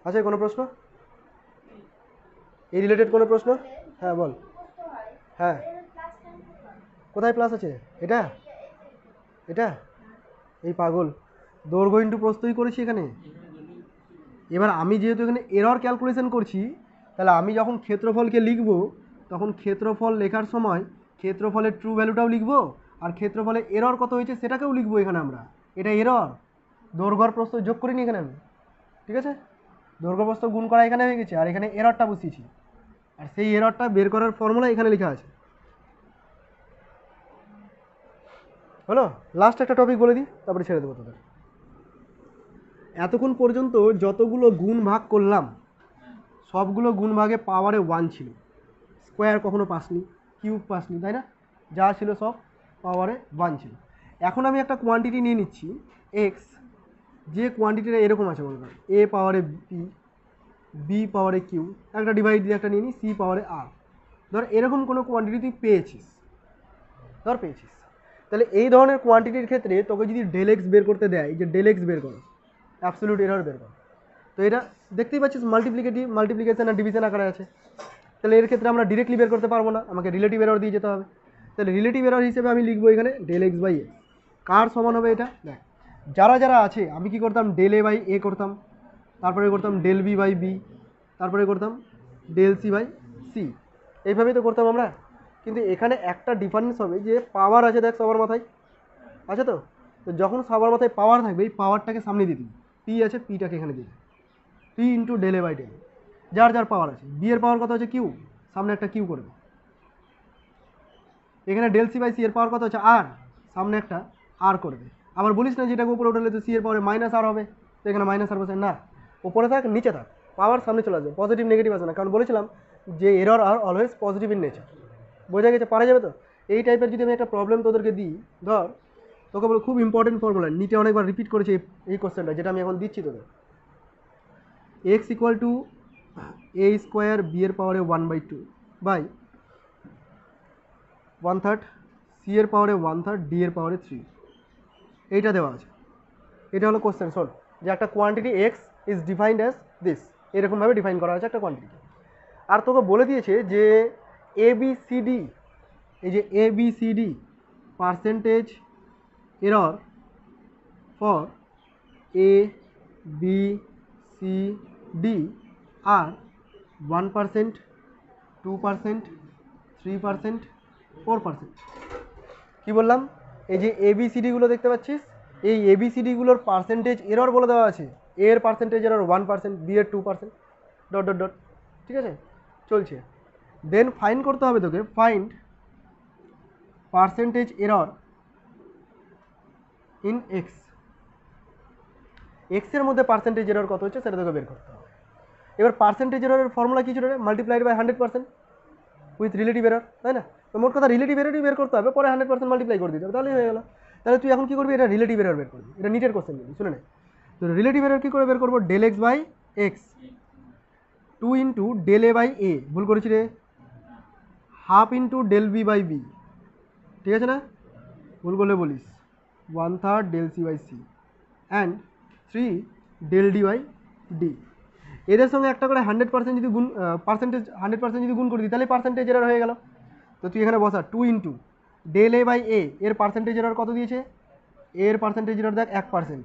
আছে কোনো প্রশ্ন? এই রিলেটেড কোনো প্রশ্ন? হ্যাঁ বল। হ্যাঁ, কোথায় প্লাস আছে? এটা, এটা এই পাগল, দৈর্ঘ্য ইন্টু প্রস্থই করেছি এখানে। এবার আমি যেহেতু এখানে এরর ক্যালকুলেশন করছি, তাহলে আমি যখন ক্ষেত্রফলকে লিখব তখন ক্ষেত্রফল লেখার সময় ক্ষেত্রফলের ট্রু ভ্যালুটাও লিখবো, আর ক্ষেত্রফলে এরর কত হয়েছে সেটাকেও লিখবো এখানে আমরা। এটা এরর, দৈর্ঘ্য আর প্রস্থ যোগ করিনি এখানে আমি, ঠিক আছে? দৈর্ঘ্য প্রস্থ গুণ করা এখানে হয়ে গেছে, আর এখানে এররটা বসিয়েছি, আর সেই এররটা বের করার ফর্মুলা এখানে লেখা আছে। হলো? লাস্ট একটা টপিক বলে দিই, তারপরে ছেড়ে দেবো তোদের। এতক্ষণ পর্যন্ত যতগুলো গুণ ভাগ করলাম সবগুলো গুণ ভাগে পাওয়ারে 1 ছিল, স্কোয়ার কখনো পাসনি, কিউব পাসনি, তাই না? যা ছিল সব পাওয়ারে 1 ছিল। এখন আমি একটা কোয়ান্টিটি নিয়ে নিচ্ছি এক্স, যে কোয়ান্টিটিটা এরকম আছে বলবো এ পাওয়ারে বি, বি পাওয়ারে কিউ, একটা ডিভাইড দিয়ে একটা নিয়ে নিই সি পাওয়ারে আর। ধর এরকম কোনো কোয়ান্টিটি তুই পেয়েছিস, তাহলে এই ধরনের কোয়ান্টিটির ক্ষেত্রে তোকে যদি ডেল এক্স বের করতে দেয়, যে ডেল এক্স বের করো, অ্যাবসলিউট এরর বের করো, তো এটা দেখতেই পাচ্ছিস মাল্টিপ্লিকেশন আর ডিভিশন আকারে আছে। তাহলে এর ক্ষেত্রে আমরা ডিরেক্টলি বের করতে পারবো না, আমাকে রিলেটিভ এরর দিয়ে যেতে হবে। তাহলে রিলেটিভ এরর হিসেবে আমি লিখবো এখানে ডেল এক্স বাই এ। কার সমান হবে এটা? দেখ যারা যারা আছে আমি কি করতাম, ডেল এ বাই এ করতাম, তারপরে করতাম ডেল বি বাই বি, তারপরে করতাম ডেল সি বাই সি, এইভাবেই তো করতাম আমরা। কিন্তু এখানে একটা ডিফারেন্স হবে যে পাওয়ার আছে, দেখ সবার মাথায় আছে তো, তো যখন সবার মাথায় পাওয়ার থাকবে এই পাওয়ারটাকে সামনে দিয়ে দিবি, পি আছে পিটাকে এখানে দিবি, p into del a by del, যার যার পাওয়ার আছে। বি এর পাওয়ার কত আছে কিউ, সামনে একটা কিউ করবে। এখানে ডেল সি বাই সি এর পাওয়ার কত আছে আর, সামনে একটা আর করবে। আবার বলিস না যেটাকে উপরে উঠলে তো সি এর পাওয়ারে মাইনাস আর হবে, তো এখানে মাইনাস আর বসে না, উপরে থাক নিচে থাক পাওয়ার সামনে চলে আসবে, পজিটিভ নেগেটিভ আসবে না, কারণ বলেছিলাম যে এরর আর অলওয়েজ পজিটিভ ইন নেচার। বোঝা গেছে? পারা যাবে তো? এই টাইপের যদি আমি একটা প্রবলেম তোদেরকে দিই, ধর তোকে বলো খুব ইম্পর্টেন্ট ফর্মুলা, নিচে অনেকবার রিপিট করেছে এই কোশ্চেনটা, যেটা আমি এখন দিচ্ছি তোদের। X equal to a square b এর পাওয়ারে 1/2 বাই 1/3 সি এর পাওয়ারে 1/3 ডি এর পাওয়ারে 3, এইটা দেওয়া আছে। এটা হলো কোশ্চেন। শোন, যে একটা quantity x is defined as this, এরকমভাবে ডিফাইন করা আছে একটা কোয়ান্টিটি। আর তোকে বলে দিয়েছে যে এ বি সি ডি, এই যে a b c d percentage error for a b c d আর 1%, 2%, 3%, 4%। কী বললাম? এই যে এবিসিডিগুলো দেখতে পাচ্ছিস, এই এবিসিডিগুলোর পার্সেন্টেজ এরর বলে দেওয়া আছে। এ এর পার্সেন্টেজ এরর 1%, বি এর 2%, ডট ডট ডট, ঠিক আছে? চলছে। দেন ফাইন্ড করতে হবে তোকে, find percentage error in x. এক্সের মধ্যে পার্সেন্টেজ এরর কত হচ্ছে সেটা তোকে বের করতে হবে। এবার পার্সেন্টেজ এররের ফর্মুলা কী ছিল রে? Multiplied by 100% with relative error, তাই না? তো মোট কথা রিলেটিভ এররই বের করতে হবে, পরে 100% মাল্টিপ্লাই করে দিতে হবে, তাহলেই হয়ে গেল। তাহলে তুই এখন কী করবি? এটা রিলেটিভ এরর বের করবি, এটা নিটের কোশ্চেন যদি শুনে নে। তো রিলেটিভ এরর কী করে বের করবো? Del x by x 2 into del a by a, ভুল করেছি রে, half into del b by b, ঠিক আছে না? ভুল করলে বলিস, 1/3 del c by c and 3 del d by d. এদের সঙ্গে একটা করে 100% যদি গুণ, পার্সেন্টেজ 100% যদি গুণ করে দিই তাহলে পার্সেন্টেজ এরর হয়ে গেল। তো তুই এখানে বসা 2 ইন্টু ডেল এ বাই এ, এর পার্সেন্টেজ এরর কত দিয়েছে? এর পার্সেন্টেজ এরর দেখ 1%,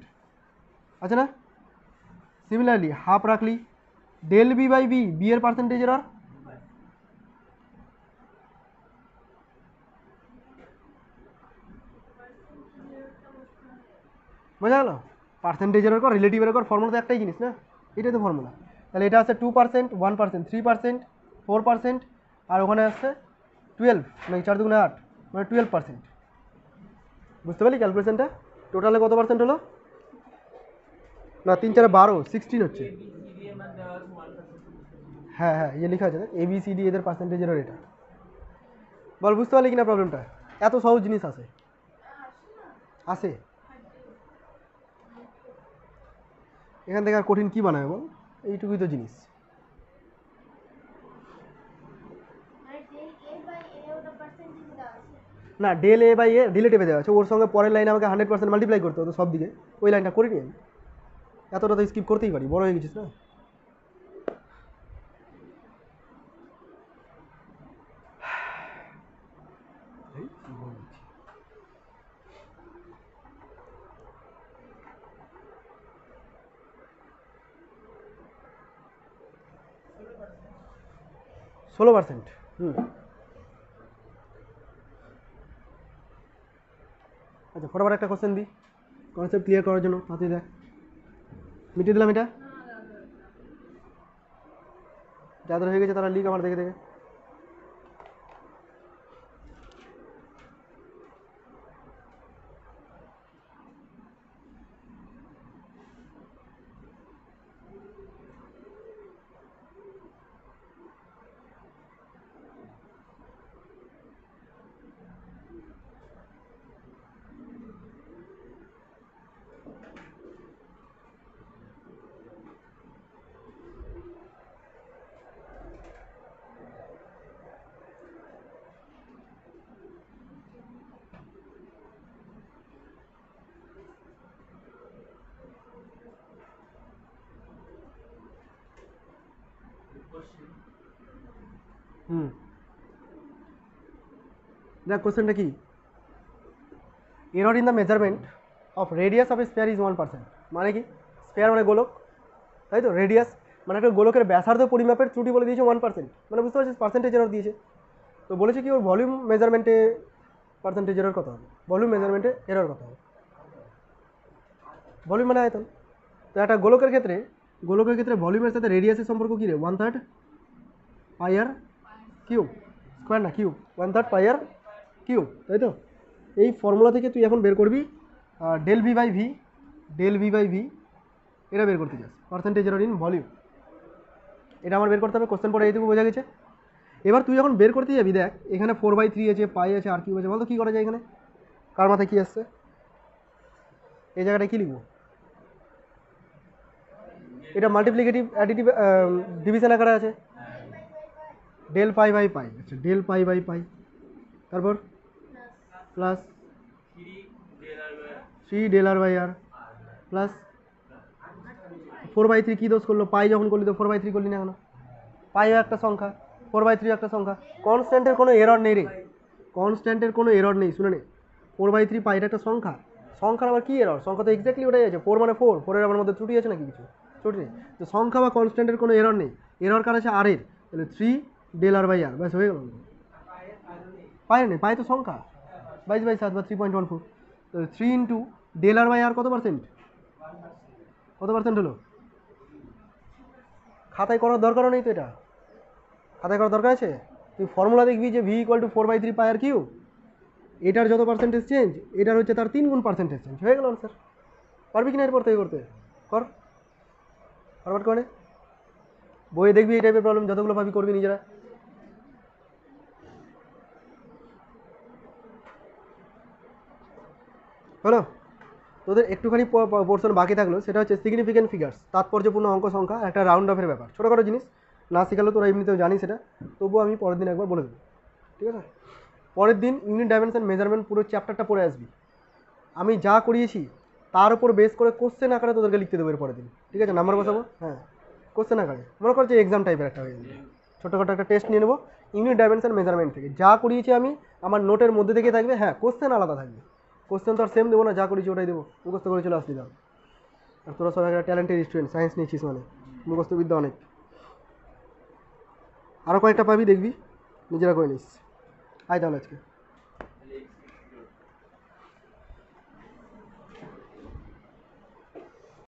আছে না? সিমিলারলি হাফ রাখলি, del b by b, b এর পার্সেন্টেজ এরর বোঝা গেল? পার্সেন্টেজ এরর কর, রিলেটিভ এরর কর, ফর্মুলা তো একটাই জিনিস না, এটাই তো ফর্মুলা। তাহলে এটা আছে 2%, 1%, 3%, 4%, আর ওখানে আসছে 12, নাকি 4 2 8, মানে 12%। বুঝতে পারলি ক্যালকুলেশনটা? টোটালে কত পার্সেন্ট হলো? না 3 4 12, 16 হচ্ছে। হ্যাঁ হ্যাঁ, ইয়ে লেখা আছে এ বি সি ডি, এদের পার্সেন্টেজ এরর এটা। বল বুঝতে পারলি কিনা প্রবলেমটা? এত সহজ জিনিস আছে, আসে এখান থেকে আর কঠিন কি বানায় বল? এইটুকুই তো জিনিস। না, ডেল এ বাই এ রিলেটিভে দেওয়া আছে, ওর সঙ্গে পরের লাইনে আমাকে 100% মাল্টিপ্লাই করতে হতো সব দিকে, ওই লাইনটা করিনি আমি, এতটা তো স্কিপ করতেই পারি, বড় হয়ে গেছিস না। 16%। আচ্ছা ফটাফট একটা কোশ্চেন দিই কনসেপ্ট ক্লিয়ার করার জন্য, তাড়াতাড়ি দেখ। মিটিয়ে দিলাম এটা, যাদের হয়ে গেছে তারা লিখ আমার দেখে দেখে। দেখ কোশ্চেনটা কি, error in the measurement of radius of A spare is 1%। মানে কি, স্পেয়ার মানে গোলক, তাই তো, রেডিয়াস মানে একটা গোলকের ব্যাসার্ধ পরিমাপের ত্রুটি বলে দিয়েছে 1%, মানে বুঝতে পারছিস পার্সেন্টেজ এরর দিয়েছে। তো বলেছে কি ওর ভলিউম মেজারমেন্টে পার্সেন্টেজ এরর কত হবে, ভলিউম মেজারমেন্টে এরর কত হবে, ভলিউম মানে আয়তন। তো একটা গোলকের ক্ষেত্রে ভলিউমের সাথে রেডিয়াসের সম্পর্ক কী রে, 1/3 পাই আর কিউব, স্কোয়ার না কিউব, 1/3 পাই আর কিউব, তাই তো। এই ফর্মুলা থেকে তুই এখন বের করবি ডেল ভি বাই ভি, এটা বের করতে চাস, পার্সেন্টেজ এরর ইন ভলিউম, এটা আমার বের করতে হবে। কোশ্চেন পরে এইটুকু বোঝা গেছে। এবার তুই যখন বের করতে যাবি, দেখ এখানে 4/3 আছে, পাই আছে, আর কিউব আছে, বলতো কী করা যায় এখানে, কার মাথায় কী আসছে, এই জায়গাটায় কী লিখবো, এটা মাল্টিপ্লিকেটিভ অ্যাডিটিভ ডিভিশন আকারে আছে, ডেল পাই বাই পাই, আচ্ছা ডেল পাই বাই পাই, তারপর plus 3 del r by r, plus 4/3 কী দোষ করলো, পাই যখন করলি তো 4/3 করলি না কেন, পাইও একটা সংখ্যা, 4/3 একটা সংখ্যা, কনস্ট্যান্টের কোনো এরর নেই রে, কনস্ট্যান্টের কোনো এরর নেই, শুনে নে, 4/3 পাইটা একটা সংখ্যা, সংখ্যার আবার কী এরর, সংখ্যা তো এক্স্যাক্টলি ওটাই আছে, 4 মানে 4, 4-এর আবার মধ্যে ত্রুটি আছে নাকি কিছু, ত্রুটি নেই, তো সংখ্যা বা কনস্ট্যান্টের কোনো এরর নেই, এরর কার আছে আর এর, তাহলে 3 ডেল আর বাই আর, ব্যাস হয়ে গেল। পাই নেই, পাই তো সংখ্যা, 22/7 বা 3.14, তো 3 ইন্টু ডেল আর বাই আর কত পার্সেন্ট, কত পার্সেন্ট হলো, খাতায় করার দরকারও নেই তো, এটা খাতায় করার দরকার আছে, তুই ফর্মুলা দেখবি যে v equal to 4/3 pi r cube, এটার যত পার্সেন্টেজ চেঞ্জ এটার হচ্ছে তার 3 গুণ পার্সেন্টেজ চেঞ্জ, হয়ে গেল স্যার। পারবি কি না এরপর থেকে করতে, কর ফরওয়ার্ড করে, বইয়ে দেখবি এই টাইপের প্রবলেম যতগুলো পাবি করবি নিজেরা। হলো, তোদের একটুখানি পোর্শন বাকি থাকলো, সেটা হচ্ছে সিগনিফিকেন্ট ফিগার্স, তাৎপর্যপূর্ণ অঙ্ক সংখ্যা, একটা রাউন্ড অফের ব্যাপার, ছোটোখাটো জিনিস না শেখালেও তোরা এমনিতেও জানিস সেটা, তবুও আমি পরের দিন একবার বলে দেবো, ঠিক আছে। পরের দিন ইউনিট ডাইমেনশন মেজারমেন্ট পুরো চ্যাপ্টারটা পড়ে আসবি, আমি যা করিয়েছি তার উপর বেস করে কোশ্চেন আকারে তোদেরকে লিখতে দেবো এর পরের দিন, ঠিক আছে, নাম্বার বসাবো, হ্যাঁ কোশ্চেন আকারে, মনে করছে এক্সাম টাইপের একটা হয়ে যাবে, ছোটোখাটো একটা টেস্ট নিয়ে নেবো ইউনিট ডাইমেনশন মেজারমেন্ট থেকে, যা করিয়েছি আমি আমার নোটের মধ্যে থেকে থাকবে, হ্যাঁ কোশ্চেন আলাদা থাকবে, কোশ্চেন তো আর সেম দেবো না, যা করেছি ওটাই দেবো, মুখস্থ করে চলে আসবি দাও। আর তোরা সবাই একটা ট্যালেন্টেড স্টুডেন্ট, সায়েন্স নিয়েছিস মানে মুখস্থবিদ্যা অনেক, আরও কয়েকটা পাবি দেখবি, নিজেরা করে নিস। আয় তাহলে আজকে।